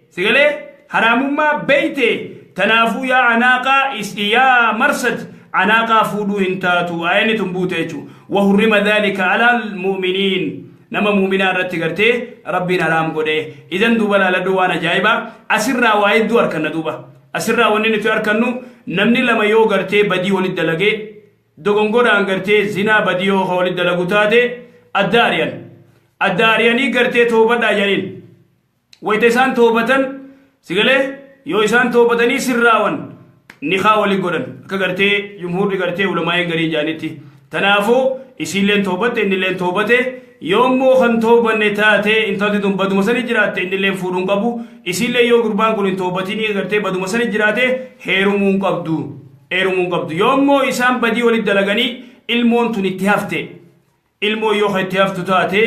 سيقالي حرام ما بيتي تنافو يا عناقا يا مرسد عناقا فودو هنتاتو أين تنبوتيتو وحرم ذلك على المؤمنين نما مؤمنا رتقرتي ربنا رام قده إذن دوبا لدوانا جايبا أسرنا وايد دوار كنا دوبا أسرنا ونين توار كنو نمني لما يو قرتي بدي ولد دلقي دوغنغورا انقرتي زنا بديو ولد دلقو تاتي الدارياني قرتي توبا دا جانين ويتسان توبتن سيقلي يو إسان توبتني سرراوان نخا ولي قدن كقرتي جمهور قرتي علماء قري جانتي تنافو إسيلين توبتي إنلين توبتي يومو خن توبة نتاتي انتظر دم بدو مسني جراتي إن اللي فورون قبو إسيلي يو قربان كل توبتيني قرتي بدو مسني جراتي هيرمون قبدو يومو إسام بدي ولد دلغاني ilmoon tun itti hafte ilmoo yoo itti haftu taate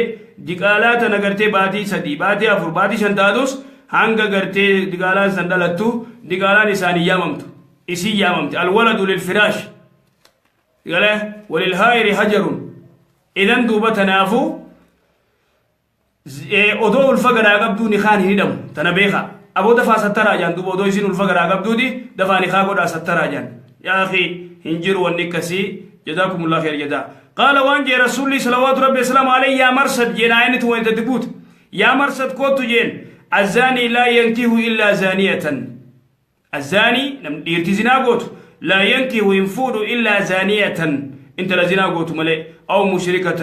diqaalaa tana gartee baatii 3 baatii 4 baatii 5 taadus hanga gartee diqaalaan san dhalattu diqaalaan isaanii yaamamtu isii yaamamti alwaladu lilfiraash gale walilhaayri hajarun idan duuba tanaafu odoo ulfa garaa qabduu ni khaan hidhamu tana beeka aboo dafaa sattaraa jaan duuba odoo isin ulfa garaa qabduudi dafaa ni khaa godhaa sattaraa jaan yaa akhi hinjiru wanni kasii جزاكم الله خير جزاء قال وانجي رسول الله صلوات ربي السلام عليه يا مرصد جناينت وين تدبوت يا مرصد كوت جين الزاني لا ينكه إلا زانية الزاني لم يرتزنا قوت لا ينكه ينفود إلا زانية انت لزنا قوت ملئ أو مشركة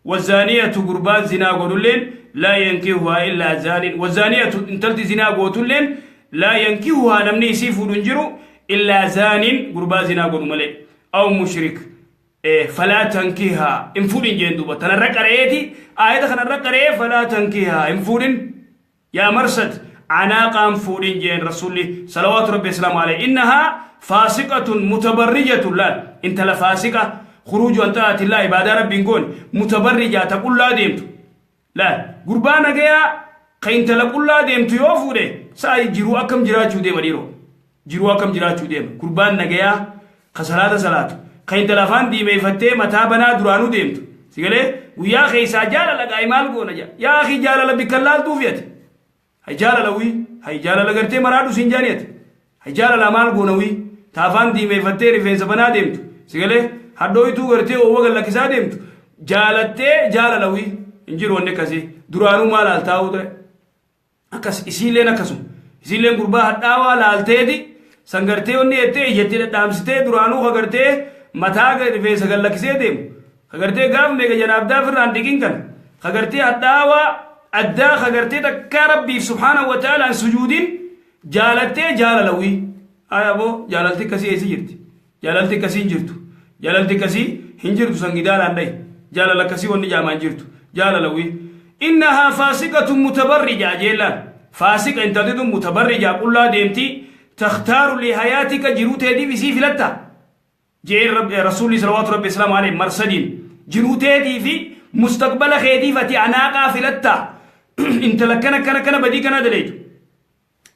والزانية قربان زنا قوت لين لا ينكهها إلا زان والزانية انت لزنا قوت لين لا ينكهها نمني سيفود انجرو إلا زان قربان زنا قوت ملئ أو مشرك فلا تنكيها انفودين جندوبا تنرق رأيتي آية خنرق رأي فلا تنكيها انفودين يا مرصد عناقا انفودين جن رسولي صلوات ربي السلام عليه إنها فاسقة متبرجة لا انت لفاسقة خروج انتهت الله عبادة ربي نقول متبرجة تقول لا ديمت لا قربانا جيا خين تلقوا الله ديم تيوفو دي ساي جروا أكم جراجو دي مديرو جروا أكم جراجو ديم قربانا جيا خسالات صلاة خين تلافان دي ميفتة متابنا درانو ديمتو سيقولي ويا أخي ساجالا لك أيمال قونا جا يا أخي جالا لبكالال توفيت هاي جالا لوي هاي جالا لغرتي مرادو سنجانيت هاي جالا لمال قونا وي تافان دي ميفتة رفين سبنا ديمتو سيقولي هدوي تو غرتي ووغل لكسا ديمتو جالتي جالا لوي انجيرو نكسي درانو مال التاو ده أكس إسيلين أكسو إسيلين قربا هداوا لالتي دي سنگرتي وني اتي يتي دامستي درانو خغرتي متاغ رفين سغل لكسي ديمتو خغرتي قام ميغا جناب دافر عن ديكين كان خغرتي الدعوة أدى خغرتي تكا ربي سبحانه وتعالى عن سجودين جالتي جال لوي آية بو جالتي كسي ايسي جرتي جالتي كسي انجرتو جالتي كسي هنجرتو سنجدال عندي جال لكسي وني جاما انجرتو جال لوي إنها فاسقة متبرجة جيلان فاسق انت تدو متبرجة قل لا ديمتي تختار لحياتك جروتي دي بسي فلتا جيل رب رسول صلوات ربي السلام عليه مرسدين جنوتي في مستقبل خيدي فتي عناقا فلتا انت لكنا كنا بدي كنا دليج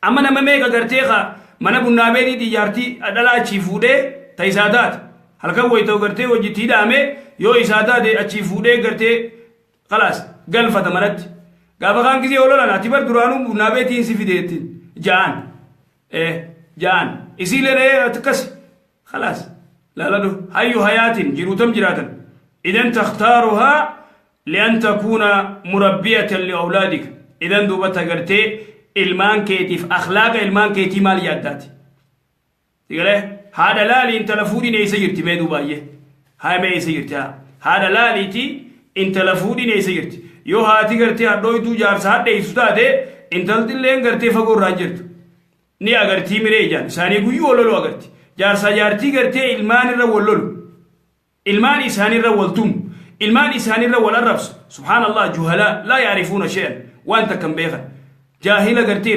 اما نما ميغا غرتيخا منا بنابيدي دي جارتي ادلا تشيفودي تايسادات هلكا ويتو غرتي وجتي دامي يو اسادات دي اتشيفودي غرتي خلاص قلفه مرت غابا كان كيزي ولا لا تبر درانو بنابيتي سيفيديتين جان جان اسيله تكس خلاص لا لا دو هايو حيات جروتم جراتن إذن تختارها لأن تكون مربية لأولادك إذن دوبا تغرتي إلمان كيتي في أخلاق إلمان كيتي مال يادات تقول هذا لا لي انت لفودي نيسيرتي ما دوبا هاي ما يسيرتي هذا لا لي تي انت لفودي نيسيرتي يو هاتي غرتي هدوي تو جار سات دي سوتاده انت لين غرتي فغور راجرت ني اغرتي ميريجان ساني غيو ولولو اغرتي جارسا جارتي غرتي إلمان الرولول إلمان إساني الرولتم إلمان إساني الرول الربس سبحان الله جهلاء لا يعرفون شيئا وأنت كم بيخا جاهلة غرتي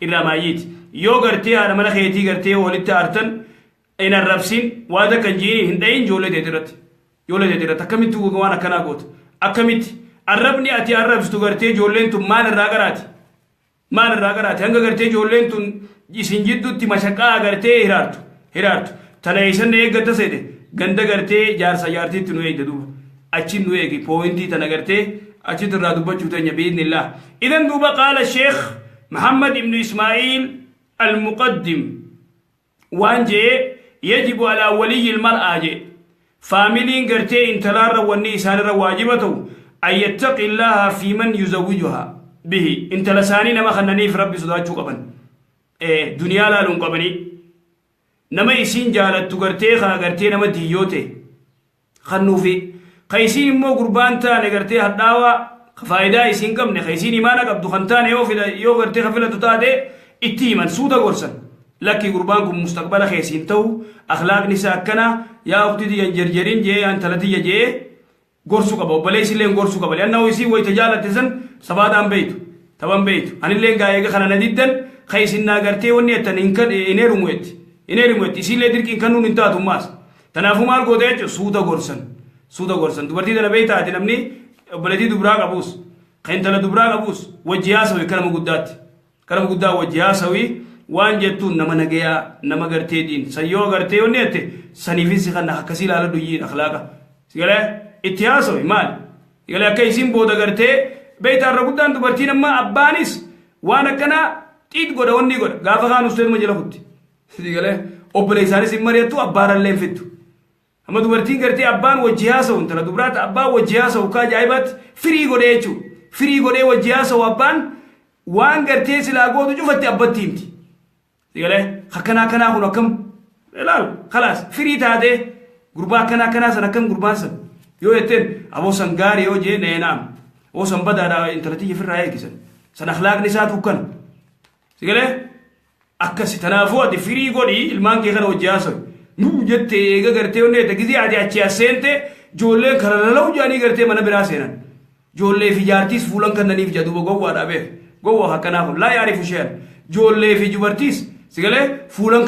الرماييت يو غرتي أنا من خيتي غرتي ولدت أرتن إن الربسين وهذا كان جيني هندين جولة ديرت أكمت وانا كنا قوت أكمت الربني أتي الربس تغرتي جولين تم مال الراغرات هنگا غرتي جولين تم isin jidduutti mashaqaa agartee hiraartu tana isan eeggata seede ganda gartee jaarsa jaartiitti nu eegda duuba achi nu eegi poointii tana gartee achi irraa dubbachuu teenya biidnillah idan duuba qaala sheekh محمد ibn ismaa'il al-muqaddim waan jee yajibu ala waliyyi al-mar'a jee faamiliin gartee intalaarra wanni isaanirra waajiba ta'u an yattaqi allaha fi man yuzawwijuha bihi intala isaanii nama kannaniif rabbi sodaachuu qaban دنيا لا لون قبني نما يسين جالت تغرتي خا غرتي نما ديوته خنو في خيسين مو قربان تا نغرتي حداوا فائدة يسين كم نه خيسين ایمانا قبض خنتان يو غرتي خفله تتا دي اتيمن سودا غرسن لكي قربانكم مستقبل خيسين تو اخلاق نساء كنا يا اختي دي جرجرين جي ان تلتي جي غرسو قبو بليس لين غرسو قبل انه يسي ويتجالت تسن سبادان بيت تبان بيت ان لين غايغ خنا نددن خيسنا غرتي وني تنينكن انيرموت سيله دركين كنون انتاتو ماس تنافو مال غوديت سودا غورسن دبرتي دنا بيتا دنمني بلدي دبرا ابوس خينتلا دبرا ابوس وجياسوي كلام غدا وجياسوي وانجتو نمنغيا نمغرتي دين سيو غرتي وني سنيفيسي خنا كسيلا على دوي اخلاقا سيغلا اتياسوي مال يغلا كيسين بودا غرتي بيتا رغدان دبرتي نما ابانيس وانا كنا تيد غدا وني غدا غافا خان استاذ مجلا كنتي سيغلا اوبلي ساري سيمريتو ابار لينفتو اما دبرتي غرتي ابان وجياسو انتلا دبرات ابا وجياسو كا جايبات فري غدي وجياسو ابان وان غرتي سلا غودو جفتي ابتيمتي سيغلا خكنا كنا هنا كم لا خلاص فري تاده غربا كنا سنا كم غربان سن يو يتن ابو سنغاري يو جي نينام او سنبدا دا انتلتي في الرايه كيسن سن اخلاق نسات وكن سيغلا اكسي تنافو دي فري غودي المانكي خنا وجياسو نو جت ايغا غرتي وني تغزي ادي اچي اسنته جولے خرللو جاني غرتي من براسينن جولے في جارتيس فولن كنني في جدو غوا دابه غوا هكنا لا يعرف شيء جولے في جبرتيس سيغله فولن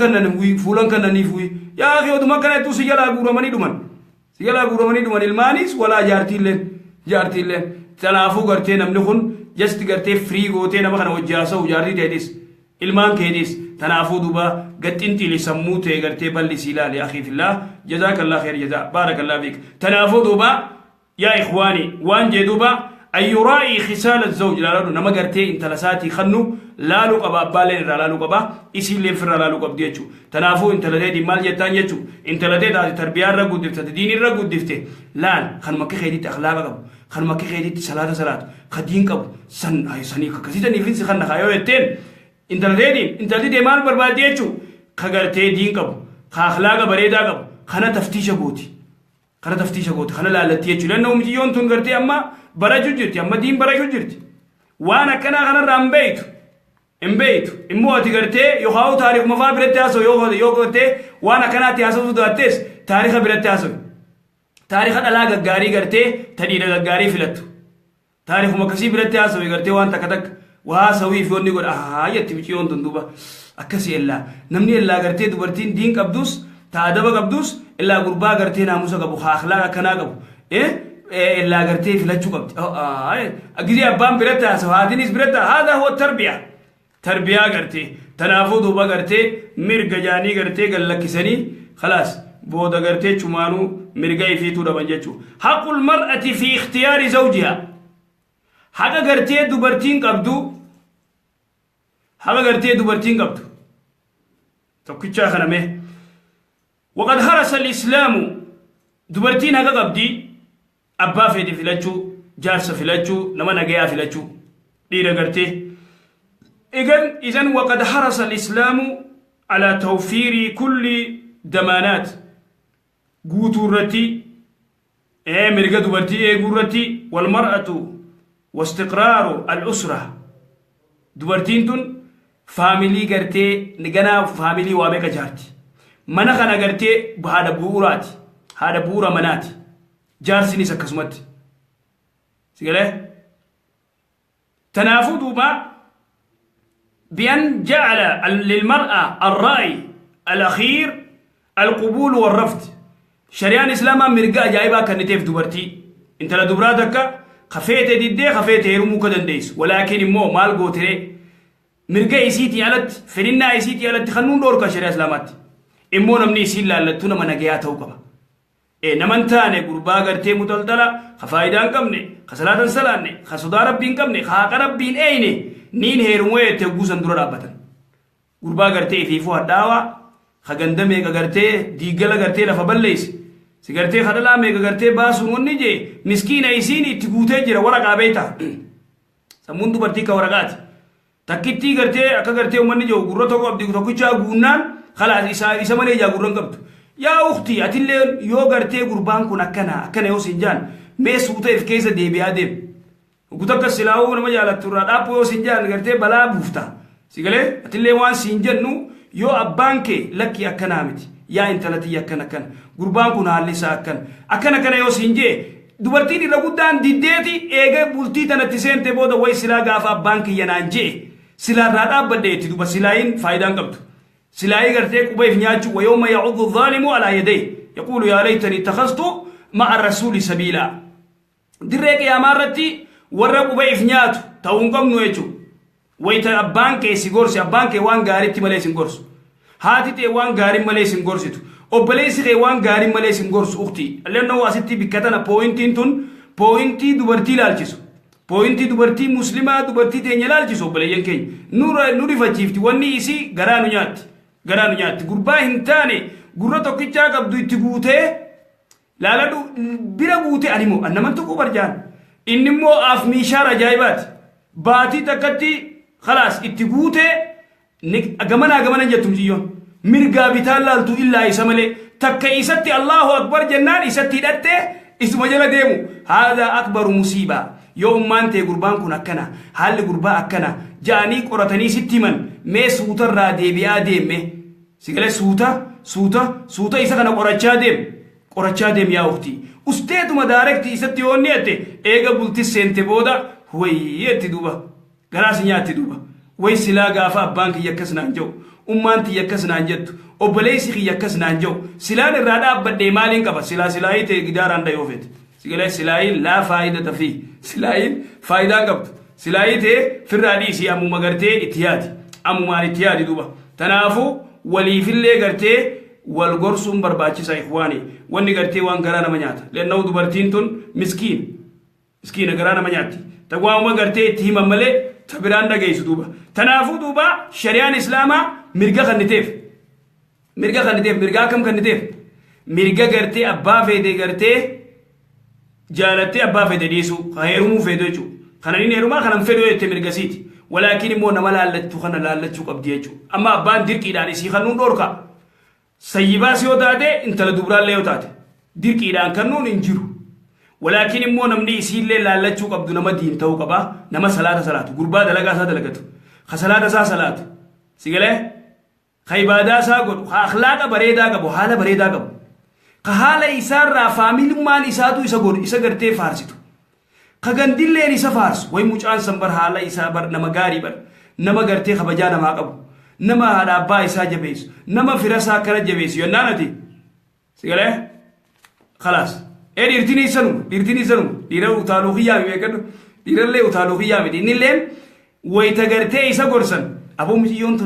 كنني فوي يا اخي ودما كان تو سيغلا غورمني دومن المانيس ولا جارتي لين jaartii illee tanaafuu gartee namni kun jasti gartee firii gootee nama kana wajjaasa'u jaartii ta'edis ilmaan keetis tanaafuu duba gaxxinxiili sammuu ta'e gartee bal'isii ilaali akhiifillaa jazaakallah kheer jazaa baarakallah fiik tanaafuu duba yaa ikhwaani waan jee duba أن يرائي خسال الزوج لا لو نما غرتي انت لساتي خنو لا لو قبا بالين لا لو قبا اسي لين فر لا لو قب ديچو تنافو انت لدي مال جتان يچو انت لدي دا تربيه رغو دفت دين رغو دفت لا خن مكي خيدي اخلاق قب خن مكي خيدي صلاه خدين قب سن اي سني كسيت ني فين خن خايو يتين انت لدي مال برباد ديچو خغرتي دين قب اخلاق بريدا قب خنا تفتيش غوتي خنا لا لتيچو لانه مجيون تون غرتي اما برجو جرتي أما دين برجو جرتي وانا كنا غنا رامبيتو امبيتو امواتي غرتي يخاو تاريخ مفا برتاسو يوغوتي وانا كنا تياسو دواتيس تاريخ برتاسو تاريخ دلا غغاري غرتي تديد غغاري فلتو تاريخ مكسي برتاسو غرتي وان تكتك وا سوي فوني غد يتي بيون دندوبا اكسي الا نمني الا غرتي دبرتين دين قبدوس تادب قبدوس الا غربا غرتي ناموسو غبو اخلاق كنا غبو إلا قرتي في لجوب أجري أبان برتا سوادينيس برتا هذا هو التربية تربية قرتي تنافض وبقرتي مرق جاني قرتي قال لك سني خلاص بودا قرتي شمانو مرقاي في تودا بنجتشو حق المرأة في اختيار زوجها حق قرتي دوبرتين قبدو توكيتشا خنمه وقد هرس الإسلام دوبرتين حق قبدي أبا فيدي فيلاتشو جارس فيلاتشو نما نجيا فيلاتشو ديرا قرتي إذن وقد حرص الإسلام على توفير كل دمانات قوتورتي مرقة دوبرتي قرتي والمرأة واستقرار الأسرة دوبرتينتون فاميلي قرتي نجنا فاميلي وابيك جارتي منخنا قرتي بهذا بورات هذا بورا مناتي جارسيني سكسمت سيقاله تنافض بأن جعل للمرأة الرأي الأخير القبول والرفض شريان إسلاما مرقا جايبا كنتيف دبرتي انت لدبراتك خفيت ديدي خفيت هيرمو كدنديس ولكن مو مال قوتري مرقا يسيتي علت فرنا يسيتي علت خنون دورك شريان إسلامات إمو نمني سيلا لتونا منقيات وقبا نمنتاني قربا غرتي متلتلا خفايدان كمني خسلاتن سلاني خسودا ربين كمني خاق ربين ايني نين هيرموه تغوسن درو رابطن قربا غرتي فيفو هداوا خغندمي غرتي ديغلا غرتي لفبليس سيغرتي خدلا مي غرتي باسون ونجي مسكين ايسيني تغوتي جرا ورقا بيتا سموندو برتي كورغات تكيتي غرتي اكا غرتي ومني جو غرتو عبدي توكيچا غونان خلاص إسا مالي جا غران قبط يا أختي أتلي يو غرتي غربان كنا كنا يو سنجان مي سوتا إفكيسة دي بيادم وقتك السلاو نما جالت تراد أبو يو سنجان غرتي بلا بوفتا سيقالي أتلي وان سنجان نو يو أبانكي لكي أكنامتي يا انتلتي أكنا كان غربان كنا هاليسا أكنا يو سنجي dubartiin irra guddaan diddeeti eega bultii tanatti seente booda way silaa gaafa abbaankii yanaan jee silaa irraa dhaabbadheetti duba silaayin faayidaan qabdu silaayii gartee qubeef nyaachuu wayooma yacuddu dhaalimu alaa yadee yaquulu yaa laytanii ittakhaztu ma'a rasuuli sabiilaa dirree qiyaamaa irratti warra qubeef nyaatu ta'uu hin qabnu jechuu wayta abbaankee si gorsi abbaankee waan gaariitti malee sin gorsu haati ta'e waan gaarii malee sin gorsitu obboleessi kee waan gaarii malee sin gorsu ukti alleenoo asitti bikkatana pooyintiin tun pooyintii dubartii ilaalchisu pooyintii dubartii muslimaa dubartii teenya ilaalchisu obboleeyyan keenya nu rifachiifti wanni isii garaa nu nyaatti gurbaa hin taane gurra tokkichaa qabdu itti guutee laaladhu bira guute animoo annaman tokko barjaan inni immoo af miishaar ajaa'ibaati baatii takkatti khalaas itti guutee gamana jettum jiyyoon mirgaa bitaan laaltu illaa isa malee takka isatti Allahu akbar jennaan isatti hidhatte isuma jala deemu haadha akbaru musiibaa yoo ummaan ta'e gurbaan kun akkana haalli gurbaa akkana jaanii qoratanii sitti himan mee suutarraa deebi'aa deemme sigale suuta isa kana qorachaa deem yaa ukti usteetuma daarekti isatti yoonni ette eega bultis seente booda wayyeetti duuba garaasi nyaatti duuba way silaa gaafa abbaan kiyya akkas naan jedhu ummaan tiyya akkas naan jettu obboleessi kiyya akkas naan jedhu silaan irraa dhaabbadhee maaliin qaba silaa hiite gidaaraan dhayoofete سيقول سلاين لا فائدة فيه سلاين فائدة قبط سلاين تي في الرئيسي أمو مغرتي اتيادي أمو مال اتيادي دوبا تنافو ولي في اللي قرتي والقرصم برباچي سا إخواني واني قرتي وان قرانا منياتا لأنه دوبرتين تون مسكين قرانا منياتي تقوى ما قرتي اتهم ملي تبران نقيس دوبا تنافو دوبا شريان إسلاما مرقا خنتيف مرقا كم خنتيف مرقا قرتي أبا فيدي قرتي جالتي أبا فيدي ديسو خيرمو فيدو جو خنانين هيرما خنان فيدو يتي مرقا سيتي ولكن مو نما لالتو خنا لالتو قبديجو أما أبان ديركي داني سي خنون دوركا سيبا سيو تاتي انت لدبران ليو تاتي ديركي دان كنون انجرو ولكن مو نمني سيل لالتو قبدو نما دين تو قبا نما صلاة غربا دلقا سا دلقتو خصلاة سا صلاة سيقلي خيبادا سا قد أخلاق بريدا قبو حالة بريدا قبو كحالة إسار را فاميل مان إساتو إسا قد إسا قرتي فارسيتو كغندل لين إسا فارس وي مجان سنبر حالة إسا بر نما غاري بر نما قرتي خبجا نما قبو نما هذا أبا إسا جبيس نما فرسا كرا جبيس يونانتي سيقلي خلاص ديرتيني سنو ديرا وطالو خيامي بيكن ديرا اللي وطالو خيامي دي نلين ويتغرتي إسا قرسن أبو مجيون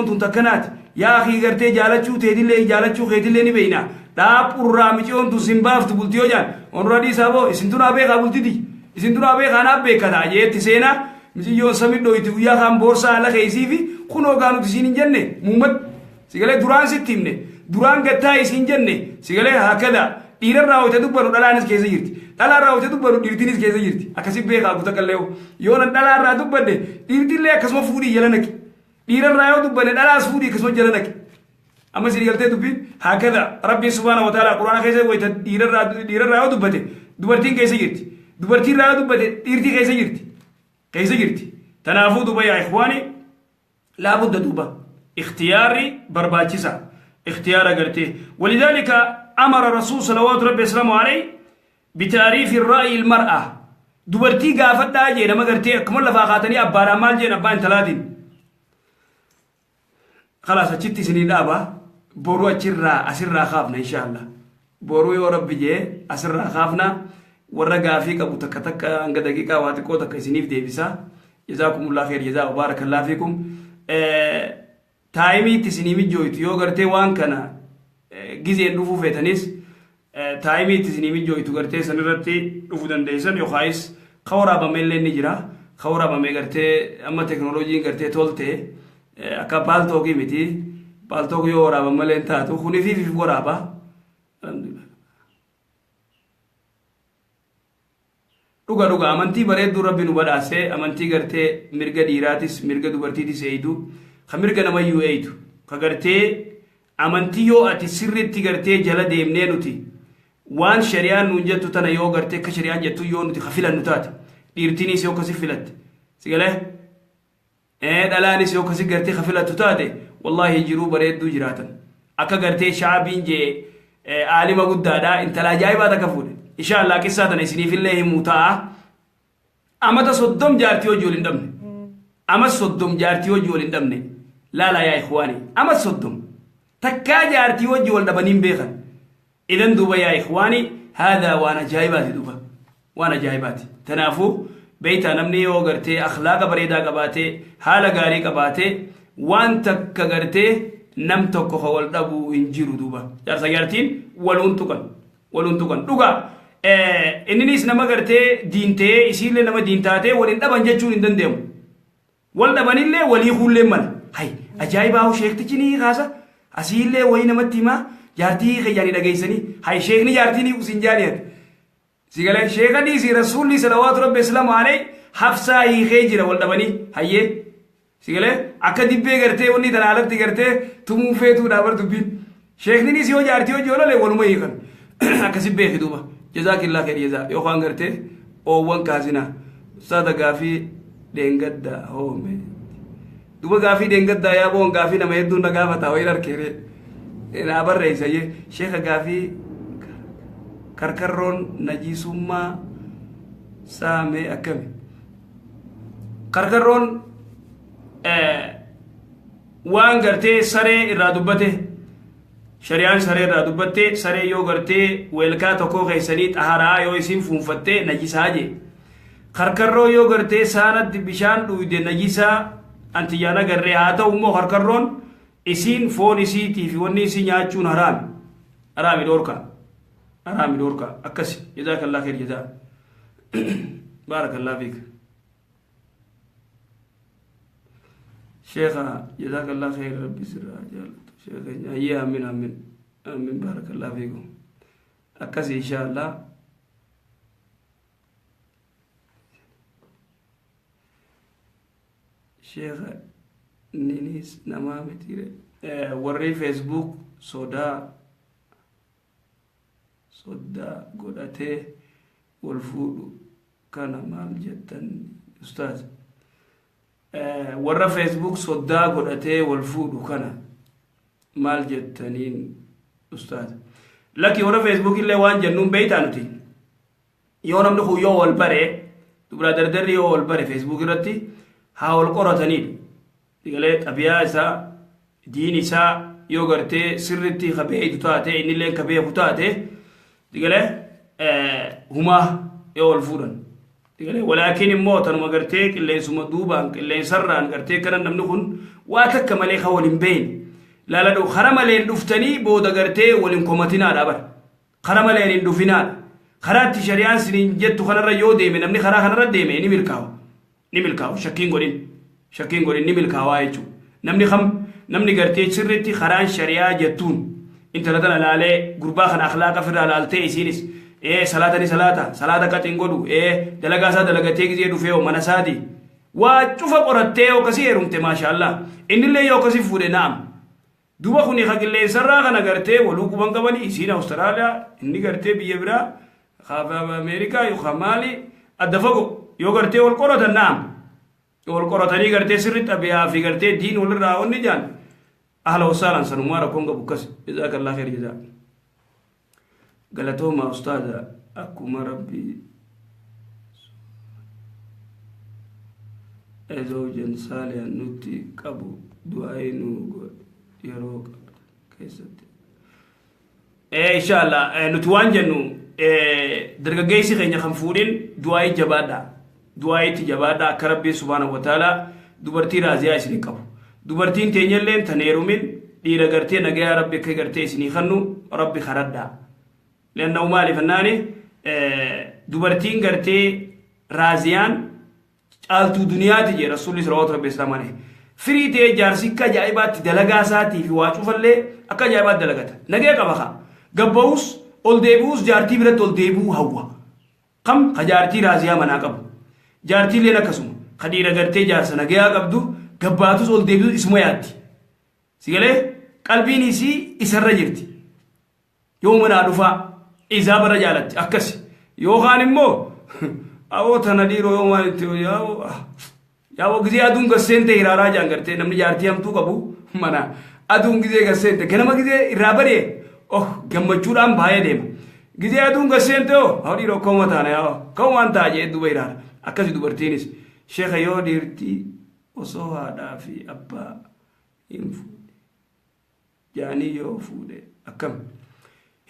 تنكنات يا أخي غرتي جالچو تيدي لي جالچو خيدي لي نبينا دا پورا مجيون تو سنباف تبولتيو جان ونرادي سابو اسنتنا بيخا بولتي دي اسنتنا بيخا ناب بيكا دا جيتي سينا مجيون سميد دويتو يا خام بورسا على خيسيفي خنو كانو تسينين جنة محمد سيقالي دران ستيمني دران قتاي سين جنة سيقالي هكذا ديرا راو تدبرو دلانس كيسا يرتي دلا راو تدبرو ديرتينيس كيسا يرتي أكسي بيخا بتكاليو يونا دلا را دبر دي ديرتي لي كسما فوري يلنك ديرا راو دبر دلا سفوري كسما جلنك أما سيقالتي دبين هكذا ربي سبحانه وتعالى قرآن كيسا ويتا ديرا راو دبر دبرتين كيسا يرتي دبرتين راو دبر ديرتي كيسا يرتي تنافو دبا يا إخواني لابد دوبا اختياري برباچسا اختيار قرتي ولذلك أمر الرسول صلوات ربي وسلامه عليه بتعريف الرأي المرأة دوبرتي قافت داجي لما قرتي أكمل لفاقاتني أبارا مال جين أبان 30 خلاص أجتي سنين دابا بورو أسرى خافنا إن شاء الله بورو يا ربي جي أسرى خافنا ورقا فيك أبو تكتك أنك دقيقة واتكو تكسينيف ديبسا جزاكم الله خير جزاء وبارك الله فيكم تايمي تسنيمي جويت يو غرتي وان كنا غيزي ندفو فيتانيس تايمي تسنيمي جويت غرتي سنرتي دفو دنديسن يو خايس خورا بميل نجرا خورا بمي غرتي اما تكنولوجي غرتي تولتي اكا بالتوكي ميتي بالتوك يو ورا بمل انت تو خوني في ورا با الحمدلله dhuga amantii bareedduu rabbi nu badhaase amantii gartee mirga dhiiraatis mirga dubartiitis eeydu ka mirga namayyuu eeydu ka gartee amantii yoo ati sirritti gartee jala deemnee nuti waan shari'aan nuun jettu tana yoo gartee ka shari'aan jettu yoo nuti ka filannu taate dhiirtiinis yoo kasi filatte sigalee dhalaanis yoo kasi gartee ka filattu taate wallaahi jiruu bareedduu jiraatan akka gartee shaabiin jee aalima guddaadhaa intala ajaa'ibaa takka fuudhe إن شاء الله كساتنا سني في الله متاع أما تصدم جارتيو جولين دمني أما صدم جارتيو جولين دمني لا يا إخواني أما صدم تكا جارتيو جول دبنين بيخن إذن دوبا يا إخواني هذا وأنا جايباتي دوبا وأنا جايباتي تنافو بيتا نمني وغرتي أخلاق بريدا قباتي حالا غاري قباتي وان تكا غرتي نمتوكو خوال دبو انجيرو دوبا جارسا جارتين ولونتوكن دوغا إننيس نما قرتي دينتي يصير لنا ما دينتاتي ولين دبان جتشون إندن ديم ول دبان اللي ولي خول لمن هاي أجايب أو شيخ تجيني خاصة أصير لي وين ما تيما جارتي خياني دقيسني هاي شيخني جارتيني وسنجانيت سيقال شيخ دي سي رسول الله صلوات ربي وسلام عليه حفصة هي خيجرة ول دباني هاي سيقال أكدي بيه قرتي وني تنالب تي قرتي تمو فيتو دابر تبين شيخني ني سيو جارتيو جولا لي ولما يخن أكسب بيه دوبا جزاك الله خير جزاء يو خان غرتي او وان كازينا سادا غافي دنگدا هو مي دوبا غافي دنگدا يا بون غافي نما يدو نغافا تا ويرر كيري انا بر رئيس شيخ غافي كركرون نجيسوما سامي اكم كركرون وان غرتي سري ارادوبته shari'aan saree irraa dubbatte saree yoo gartee weelkaa tokkoo keessanii xaharaa yoo isin fuunfattee najisaa jee karkarroo yoo gartee saanatti bishaan dhuyde najisaa antiyyaana garree haa ta'u immoo karkarroon isin foon isiitii fi wanni isin nyaachuun haraami dhoorka akkasi jazaakallaa khair jazaa baarakallaa fiik sheekha jazaakallaa khair rabbi sirraa jaalatu sheekha ayyee amin baarakallaa fiikum akkasi inshaallah sheekha ninis namaa mitire warri facebook sodaa godhatee wal fuudhu kana maal jettan ustaaz warra facebook sodaa godhatee wal fuudhu kana maal jettaniin ustaaz laki warra facebook illee waan jennuun beeytaa nuti yoo namni kun yoo wal bare dubra dardarri yoo wal bare facebook irratti haa wal qorataniidha digalee xabiyaa isaa diin isaa yoo gartee sirritti kabeeytu taate innillee kabeeku taate digalee humaa yoo wal fuudhan digalee walaakin immoo tanuma gartee qilleensuma duubaan qilleensarraan gartee kana namni kun waa takka malee ka waliin beeyne laaladhu kara maleen dhuftanii booda gartee waliin komatinaadha bara kara maleen hin dhufinaadha karaatti shari'aan siniin jettu kanarra yoo deeme namni karaa kanarra deeme ni milkaawu shakkiin godhin ni milkaawaa jechuudha namni gartee sirritti karaan shari'aa jettuun intala tana laalee gurbaa kana akhlaaqa firraa laaltee isiinis salaata qaxin godhu dalagaasaa dalagatee gizee dhufee mana isaati waa cufa qorattee yoo kasii heerumte maashaallah innillee yoo kasii fuudhe na'am duba kuni ka qilleensarraa kana gartee waluu quban qabanii isiin Awustiraaliyaa inni gartee biyya biraa Ameerikaa yookaan maali adda fago yoo gartee wal qoratan na'am wal qoratanii gartee sirritti abiyaa fi gartee diin walirraa onni jaan ahla wasaalan sanumaa rakkoon qabu akkas jazaakallah khair jazaa galatooma ustaaza akkuma rabbi zawjan saalihan nutti qabu du'aayi nu yeroo keessatti inshallah nuti waan jennu dargaggeessi keenya kan fuudhin du'aayi jabaadha akka rabbii subhaanahu wa ta'ala dubartii raaziyaa isinii qabu dubartiin teenyalleen taneerumin dhiira gartee nagayaa rabbi akka gartee isinii kannu rabbi karadhaa لأنه مالي فناني dubartiin gartee raaziyaan caaltuu duniyaa tije rasuulli sallallahu alaihi wasallam firii ta'ee jaarsikka ajaa'ibaatti dalagaa isaatii fi waa cufallee akka ajaa'ibaatti dalagata nagee qaba ka gabba'us ol deebi'us jaartii biratti ol deebi'uu hawwa kam ka jaartii raaziyaa manaa qabu jaartiileen akkasuma ka dhiira gartee jaarsa nagayaa qabdu gabbaatus ol deebi'us isuma yaatti sigalee qalbiin isii isarra jirti yoo manaa dhufaa izaa bara jaalatti akkasi yookaan immoo awoo tana dhiiroo yoo maalitti yaa'oo gizee aduun gasseente hiraaraa jaan gartee namni jaartii hamtuu qabu mana aduun gizee gasseente ganama gizee irraa badee gammachuudhaan baay'ee deema gizee aduun gasseente hoo dhiiroo kawuma taana yaa'oo kawumaan ta'a jee duba hiraara akkasi dubartiinis sheekha yoo dhiirtii osoo haadhaa fi abbaa hin fuudhe jaanii yoo fuudhe akkam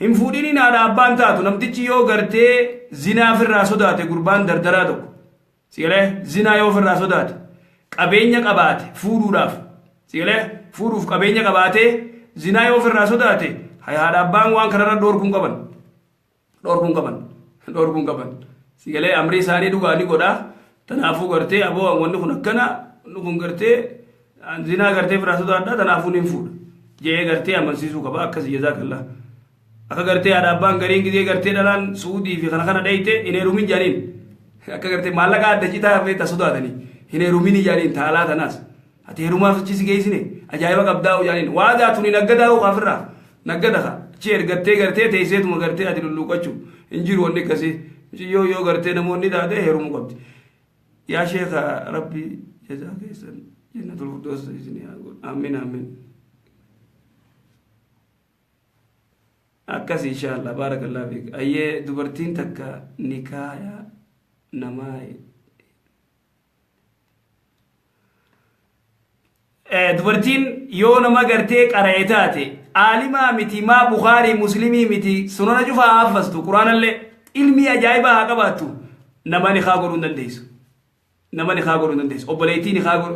hin fuudhini naadha abbaan taatu namtichi yoo gartee zinaa firraa sodaate gurbaan dardaraa tokko sigalee zinaa yoo firraa sodaate qabeenya qabaate fuudhuudhaaf sigalee fuudhuuf qabeenya qabaate zinaa yoo firraa sodaate haadha abbaan waan kanarra dhoorkuun qaban sigalee amrii isaanii dhugaanii godhaa tanaafuu gartee aboo wanni kun akkana kun gartee zinaa gartee firraa sodaadha tanaafuu hin fuudha jee gartee amansiisuu qaba akkasii jazaakallaa akka gartee haadha abbaan gariin gizee gartee dhalaan suudii fi kana dheeyte hin heerumin jaaniin akka gartee maallaqa adda citaa feeta sodaatanii hin heerumin jaaniin taalaa tanaas ati heerumaaf achisi geessine ajaa'iba qabdaa'u jaaniin waa daatuun hin aggadaa'u qaafirraa naggada ka chi ergattee gartee teesseetuma gartee ati lulluuqachuu hin jiru wanni akkasii yoo gartee namoonni taate heerumuu qabdi yaa sheeka rabbi jazaa keessan jannatul firdaus isinii haa godhu amiin amiin akkas inshallah barakallahu fik ayyee dubartiin takka nikaaya namaa dubartiin yoo nama gartee qara'ee taate عالما متي ما بخاري مسلمي متي سنن جفا حفظتو قرآن اللي علمي أجايبا هكباتو نماني خاقرون دنديسو نماني خاقرون دنديسو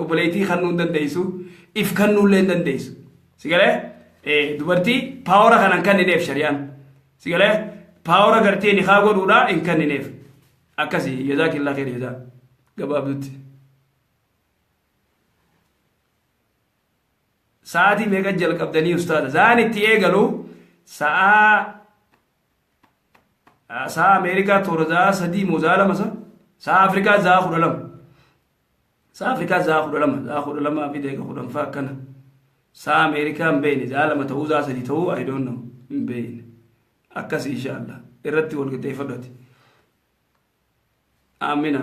أبليتي خنون دنديسو إف خنون لين دنديسو سيقاله dubartii paawara kanan kannineef shari'aan si galee paawara gartee ni haa godhuudha hin kannineef akkasii jazaakillaa kheer jazaa gabaabdutti sa'aatii meeqa jalqabdanii ustaada zaan itti eegalu sa'a ameerikaa toora sadii moo zaa lama sa'a afrikaa zaa kudha lama fi deega kudhanfaa akkana saa Amerikaan beeyne jaalama ta'uu zaa sadii ta'uu I don't know hin beeyne akkas inshallah irratti wal qixxeeffadhati amiin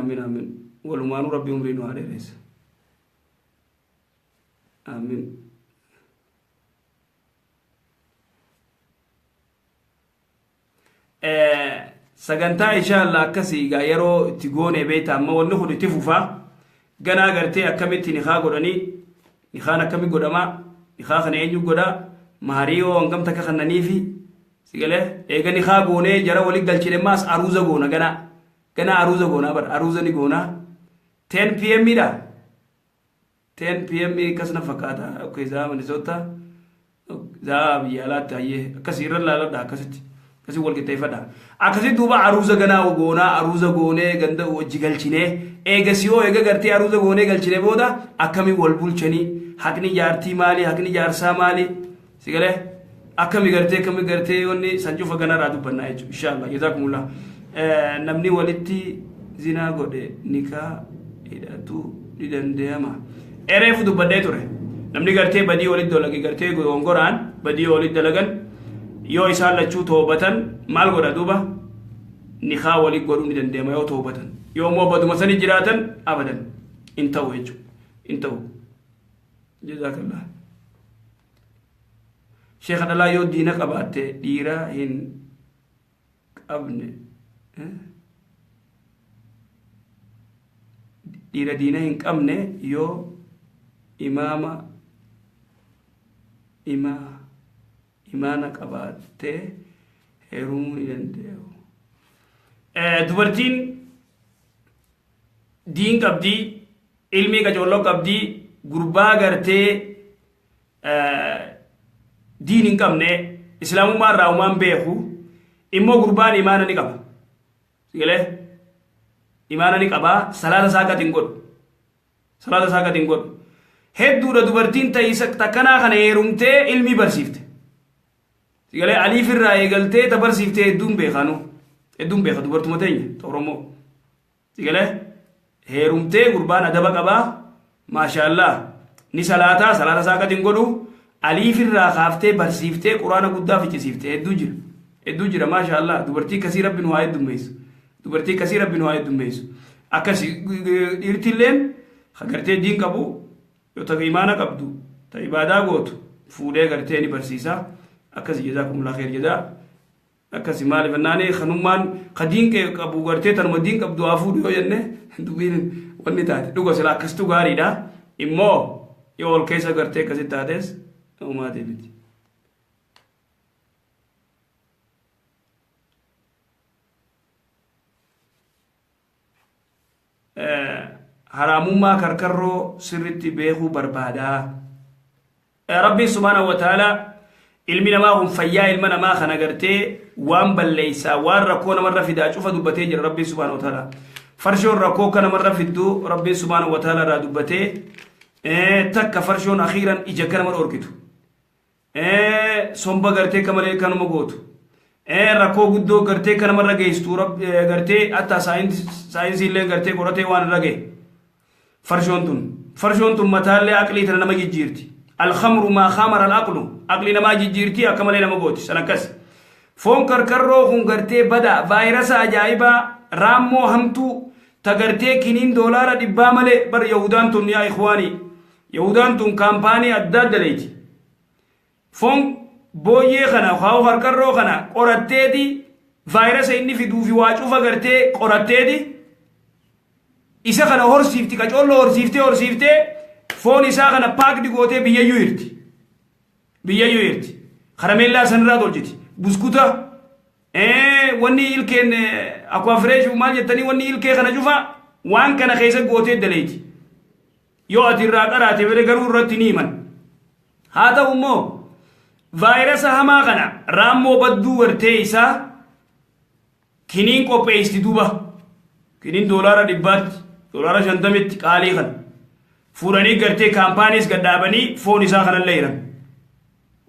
walumaanuu rabbi umrii nu haa dheeressa amiin sagantaa inshallah akkasii gaa yeroo itti goone beeyta amma wanni kun itti fufaa ganaa gartee akkamitti nikaa godhanii nikaan akkami godhamaa nikaa kana eenyu godha mahariyoo hangam takka kannaniifi sigalee eega nikaa goonee jara wali galchine maas aruuza goona gana aruuza goona bar aruuza ni goona 10 pm dha 10 pm kasna fakkaata okay zamani sota zaa biyalaatti hayyee akkasii irra laaladha akkasitti akkasii wal qixxeeffadha akkasii duuba aruuza ganaa goona aruuza goonee ganda wajji galchine eega siyoo eega gartee aruuza goonee galchine booda akkami wal bulchanii hakni jaartii maali hakni jaarsaa maali sigalee akkami gartee yonni sanjufa ganarraa dubbannaa jechuudha inshallah jazakumullah namni walitti zinaa godhe nikaa hidhatu ni danda'ama ereefu dubbadhee ture namni gartee badii walitti dalage gartee gongoraan badii walitti dalagan yoo isaan lachuu toobatan maal godha duuba nikaa walitti godhuu ni danda'ama yoo toobatan yoo moo baduma sanii jiraatan abadan in ta'u jechuudha in ta'u jazakallah sheekh adalaa yoo diina qabaatte dhiira hin qabne dhiira diina hin qabne yoo imaana qabaatte heerumuu ni danda'u dubartiin diin qabdii ilmii qacooloo qabdii gurbaa gartee diin hin qabne islaamummaa irraa umaan beeku immoo gurbaan imaana ni qaba sigalee imaana ni qaba salaata saaqatiin godhu hedduudha dubartiin takkanaa kana heerumtee ilmii barsiifte sigalee aliif irraa eegaltee ta barsiifte hedduun beeka dubartuma teenya ta oromoo sigalee heerumtee gurbaan adaba qabaa maashaallah ni salaata saaqatiin godhu aliif irraa kaaftee barsiiftee quraana guddaa ficcisiifte hedduu jira maashaallah dubartii kasii rabbi nu haa heddummeessu akkasii dhiirtilleen gartee diin qabu yoo ta imaana qabdu ta ibaadaa gootu fuudhee gartee ni barsiisa akkasii jazaakumullah kheer jazaa akkasii maaliif naanee kanummaan kadiin qabu gartee tanuma diin qabdu haa fuudhu yoo jenne dubbiin wanni taate dhuga sila akkasitu gaariidha immoo yoo ol keessa gartee akkasitti taates uumaatee miti haramummaa karkarroo sirritti beekuu barbaadaa rabbiin subhaanahu wa ta'ala ilmi namaa kun fayyaa ilma namaa kana gartee waan balleeysaa waan rakkoo namarra fidaa cufa dubbatee jira rabbiin subhaanahu wa ta'ala farshoon rakkoo kana namarra fidduu rabbiin subhaanahu wa ta'ala irraa dubbatee takka farshoon akhiiran ija kana nama dhorkitu somba gartee kamalee kanuma gootu rakkoo guddoo gartee kana namarra geessitu gartee hatta saayinsii illee gartee qoratee waan irra ga'e farshoon tun mataallee aqlii tana nama jijjiirti الخمر ما خمر العقل عقلنا ما جيرتي كما لنا مغوتي سنكس فون كركرو خون غرتي بدا فيروس عجائبا رامو همتو تغرتي كنين دولار دبا ملي بر يهودان تون يا اخواني يهودان تون كامباني اددليتي فون بويه خنا خاو كركرو خنا قرتيدي فيروس اني في دو في واچو فغرتي قرتيدي isa kana horsiifti qacollo horsiifte foon isaa kana paak digootee biyyayyuu irti karamellaa sanirraa tolchiti buskuta wanni ilkeen aqua fresh maal jettanii wanni ilkee kana cufa waan kana keessa gootee daleeti yoo ati irraa qaraate bere garuu irratti ni himan haa ta'u immoo vaayirasa hamaa kana raammoo badduu wartee isaa kiniin qopheeysti duuba kiniin doolaara 100 doolaara 50 qaalii kana fuudhanii gartee kaampaaniis gadhaabanii foon isaa kanallee hiran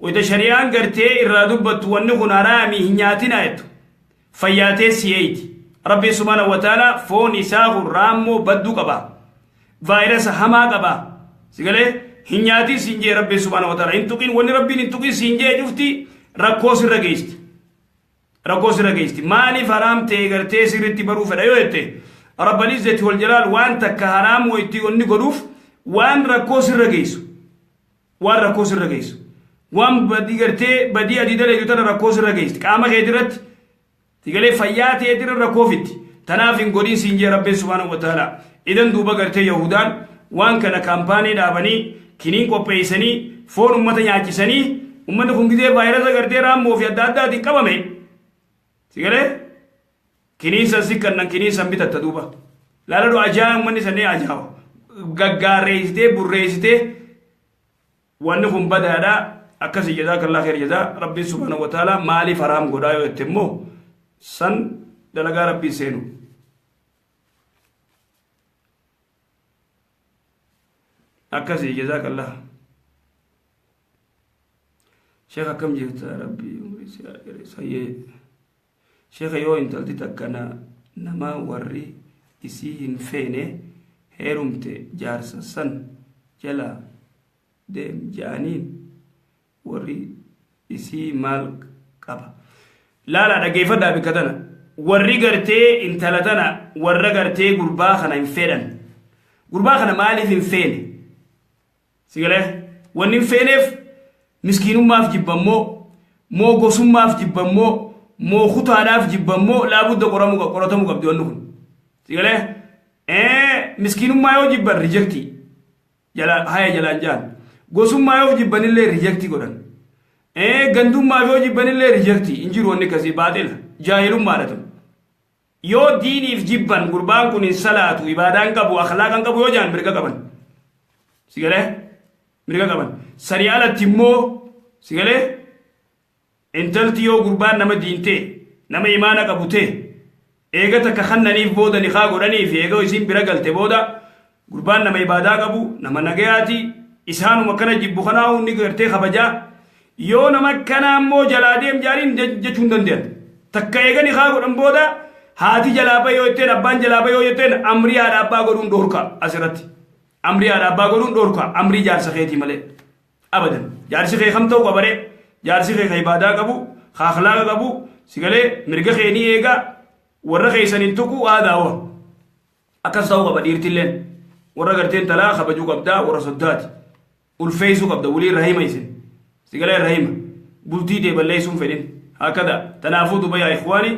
wayita shari'aan gartee irraa dubbattu wanni kun haraamii hin nyaatinaa jettu fayyaatee si'eeyti rabbi subhaanahu wa ta'ala foon isaa kun raammoo badduu qaba vaayirasa hamaa qaba sigalee hin nyaatii siin jee rabbi subhaanahu wa ta'ala hin tuqin wanni rabbiin hin tuqin siin jee cufti rakkoo sirra geesti maaliif haraam ta'e gartee sirritti baruu fedha yoo jette rabbal izzati wal jalaal waan takka haraam wayitti wanni godhuuf waan rakkoo sirra geessu waan badii gartee badii adii daleetu tana rakkoo sirra geesti qaama keetirratti sigalee fayyaa ta'eetirra rakkoo fitti tanaaf hin godhin siin jee rabbi subhaanahu wa ta'ala idan duuba gartee yahudaan waan kana kaampaanii dhaabanii kiniin qopheessanii foon ummata nyaachisanii ummanni kun gidee vaayirasa gartee raammoo fi adda addaatiin qabame sigalee kiniin san sikkannan kiniin san bitatta duuba laaladhu ajaa ummanni sannee ajaawa gaggaareessitee burreessitee wanni kun badaadhaa akkasii jazaakallaa khair jazaa rabbiin subhaanahu wa ta'ala maaliif haraam godhaa yoo jette immoo san dalagaa rabbii seenu akkasii jazaakallaa sheekh akkam jirta rabbii umrii sayyee sheekh yoo intalti takkana nama warri isii hin feene heerumte jaarsa san jala deem jaaniin warri isii maal qaba laala dhageeffadhaa bikka tana warri gartee intala tana warra gartee gurbaa kana hin fedhan gurbaa kana maaliif hin feene sigalee wanni hin feeneef miskiinummaaf jibbammoo moo gosummaaf jibbammoo moo kutaadhaaf jibbammoo laabudda qoratamuu qabdi wanni kun sigalee miskiinummaa yoo jibban rijektii haya jalaan jaan gosummaa yoo jibbanillee rijektii godhan gandummaa yoo jibbanillee rijektii injiru wanni kasii baaxila jaahilummaadha tun yoo diiniif jibban gurbaan kun hin salaatu ibaadaan qabu akhlaaqan qabu yoo jaan mirga qaban sigalee mirga qaban sanii alatti immoo sigalee intalti yoo gurbaan nama diintee nama imaana qabu ta'e eega takka kannaniif booda niqaa godhaniif eega isin bira galte booda gurbaan nama ibaadaa qabu nama nagayaati isaanuma kana jibbu kanaa hundi gartee kabajaa yoo nama kana ammoo jalaa deem jaariin jechuun danda'an takka eega niqaa godhan booda haati jalaa bayoo jetteen abbaan jalaa bayoo jetteen amrii haadha abbaa godhuun dhoorka asirratti amrii haadha abbaa godhuun dhoorka amrii jaarsa keetii malee abadan jaarsi kee kam ta'u qabare jaarsi kee ibaadaa qabu akhlaaqa qabu sigalee mirga keenii eega warra keessanin tuqu aadaawa akkas ta'uu qaba dhiirtilleen warra garteen talaa kabajuu qabdaa warra soddaati ulfeessuu qabda walii rahima isin sigalee rahima bultii deeballeessuun fedhin hakada tanaafuu duba yaa ikhwaani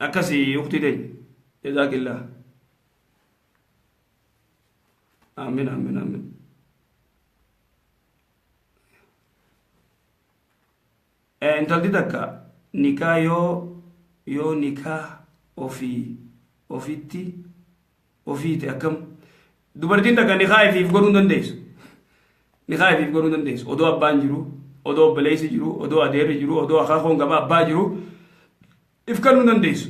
akkasi uktii teenya jazaakillah amiin amiin amiin intalti takka nikaa yoo nikaa ofiiti akkam dubartiin takka nikaa ifiif godhuu dandeessu odoo abbaan jiru odoo obboleessi jiru odoo adeerri jiru odoo akaakoon gaba abbaa jiru if kannuu dandeessu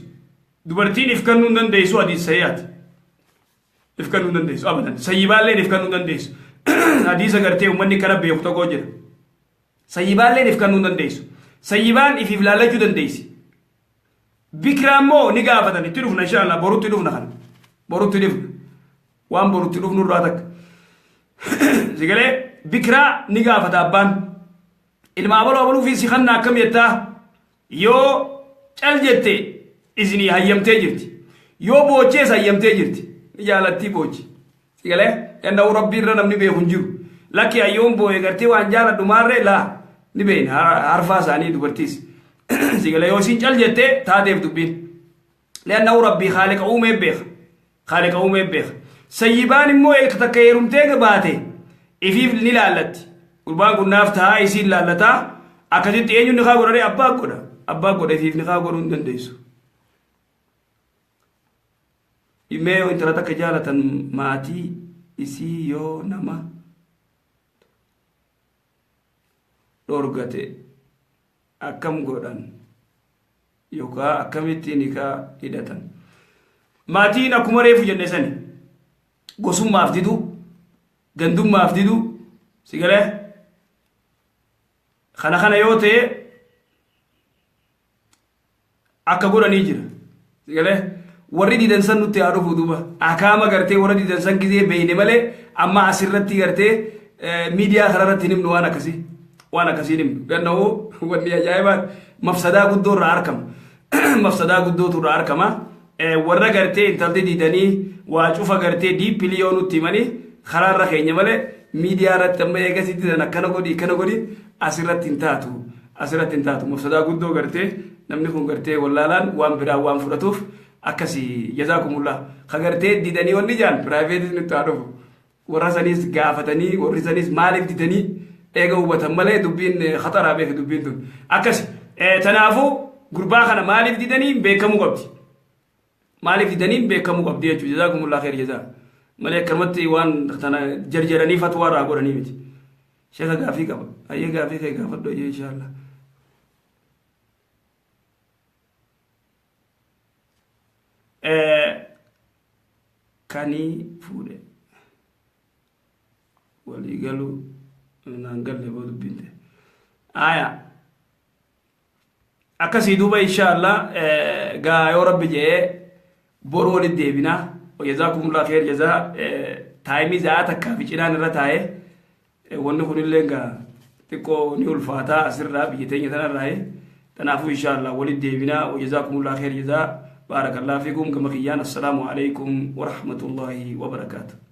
dubartiin if kannuu dandeessu hadiis sayyaati if kannuu dandeessu abadan sayyibaalleen if kannuu dandeessu hadiisa gartee ummanni kana beeku tokko jira sayyibaalleen if kannuu dandeessu sayyibaan ifiif laalachuu dandeessi bikiraan moo ni gaafatan itti dhufna inshallah borutti dhufna kana borutti dhufna waan borutti dhufnu irraa takka sigalee bikiraa ni gaafata abbaan ilma abaluu fi si kannaa akkam jettaa yoo cal jette isinii hayyamtee jirti yoo boochees hayyamtee jirti ni jaalattii boochi sigalee yanna'u rabbii irra namni beeku hin jiru lakki hayyoon boo'ee gartee waan jaaladhu maarree laa ni beeyna harfaa isaanii dubartiis sigalee yoo isin cal jettee taateef dubbiin lianna'u rabbii khaaliqa uumee beeka sayyibaan immoo takka heerumtee baate ifiif ni laallatti gurbaan kun naaf taa'aa isiin laallataa akkasitti eenyuun niqaa godhanii abbaa godheetiif niqaa godhuu hin dandeessu. Imee yoo intala takka jaalatan maatii isii yoo nama dhorgate akkam godhan yookaan akkamitti niqaa hidhatan. Maatiin akkuma reefu jenne sani gosummaaf didu gandummaaf didu sigalee kana yoo ta'e akka godhanii jira sigalee warri didan san nutti haa dhufu duuba akaama gartee warra didan san gisee beeyne malee amma asirratti gartee miidiyaa kanarratti himnu waan akkasii himnu ganna'uu wanni ajaa'ibaa mafsadaa guddoo irraa arkama mafsadaa guddootu irraa arkama. Warra gartee intalti didanii waa cufa gartee diippiliyoo nutti himanii karaarra keenya malee miidiyaa irratti amma eegasitti dan akkana godhi asirratti hin taatu mafsadaa guddoo gartee namni kun gartee wallaalaan waan biraa waan fudhatuuf akkasii jazaakumullah ka gartee didanii wanni jaan piraayiveetii nutti haa dhufu warra saniis gaafatanii warri saniis maaliif didanii eega hubatan malee dubbiin khataraa beeku dubbiin tun akkasi tanaafuu gurbaa kana maaliif didanii beekamuu qabdi. Maaliif didanii beekamuu qabdi jechuudha. Jazaakumullah khair jazaa. Malee akkamatti waan tana jarjaranii fatwaa irraa godhanii miti. Sheekha gaafii qaba. Hayyee gaafii kee gaafadhu inshallah. Kanii fuudhe. Walii galuu naan galle booda dubbinte. Aayaa. Akkasii duuba inshallah gaa yoo rabbi jedhee boru walitti deebinaa jazakumullah khair jazaa taayimii za'a takkaa fi cinaan irra taa'ee wanni kunillee gaa xiqqoo ni ulfaataa asirraa biyya teenya tanarraa tanaafuu inshallah walitti deebinaa jazakumullah khair jazaa baarakallahu fiikum gama kiyyaan assalaamu alaykum wa rahmatullahi wa barakaatuh.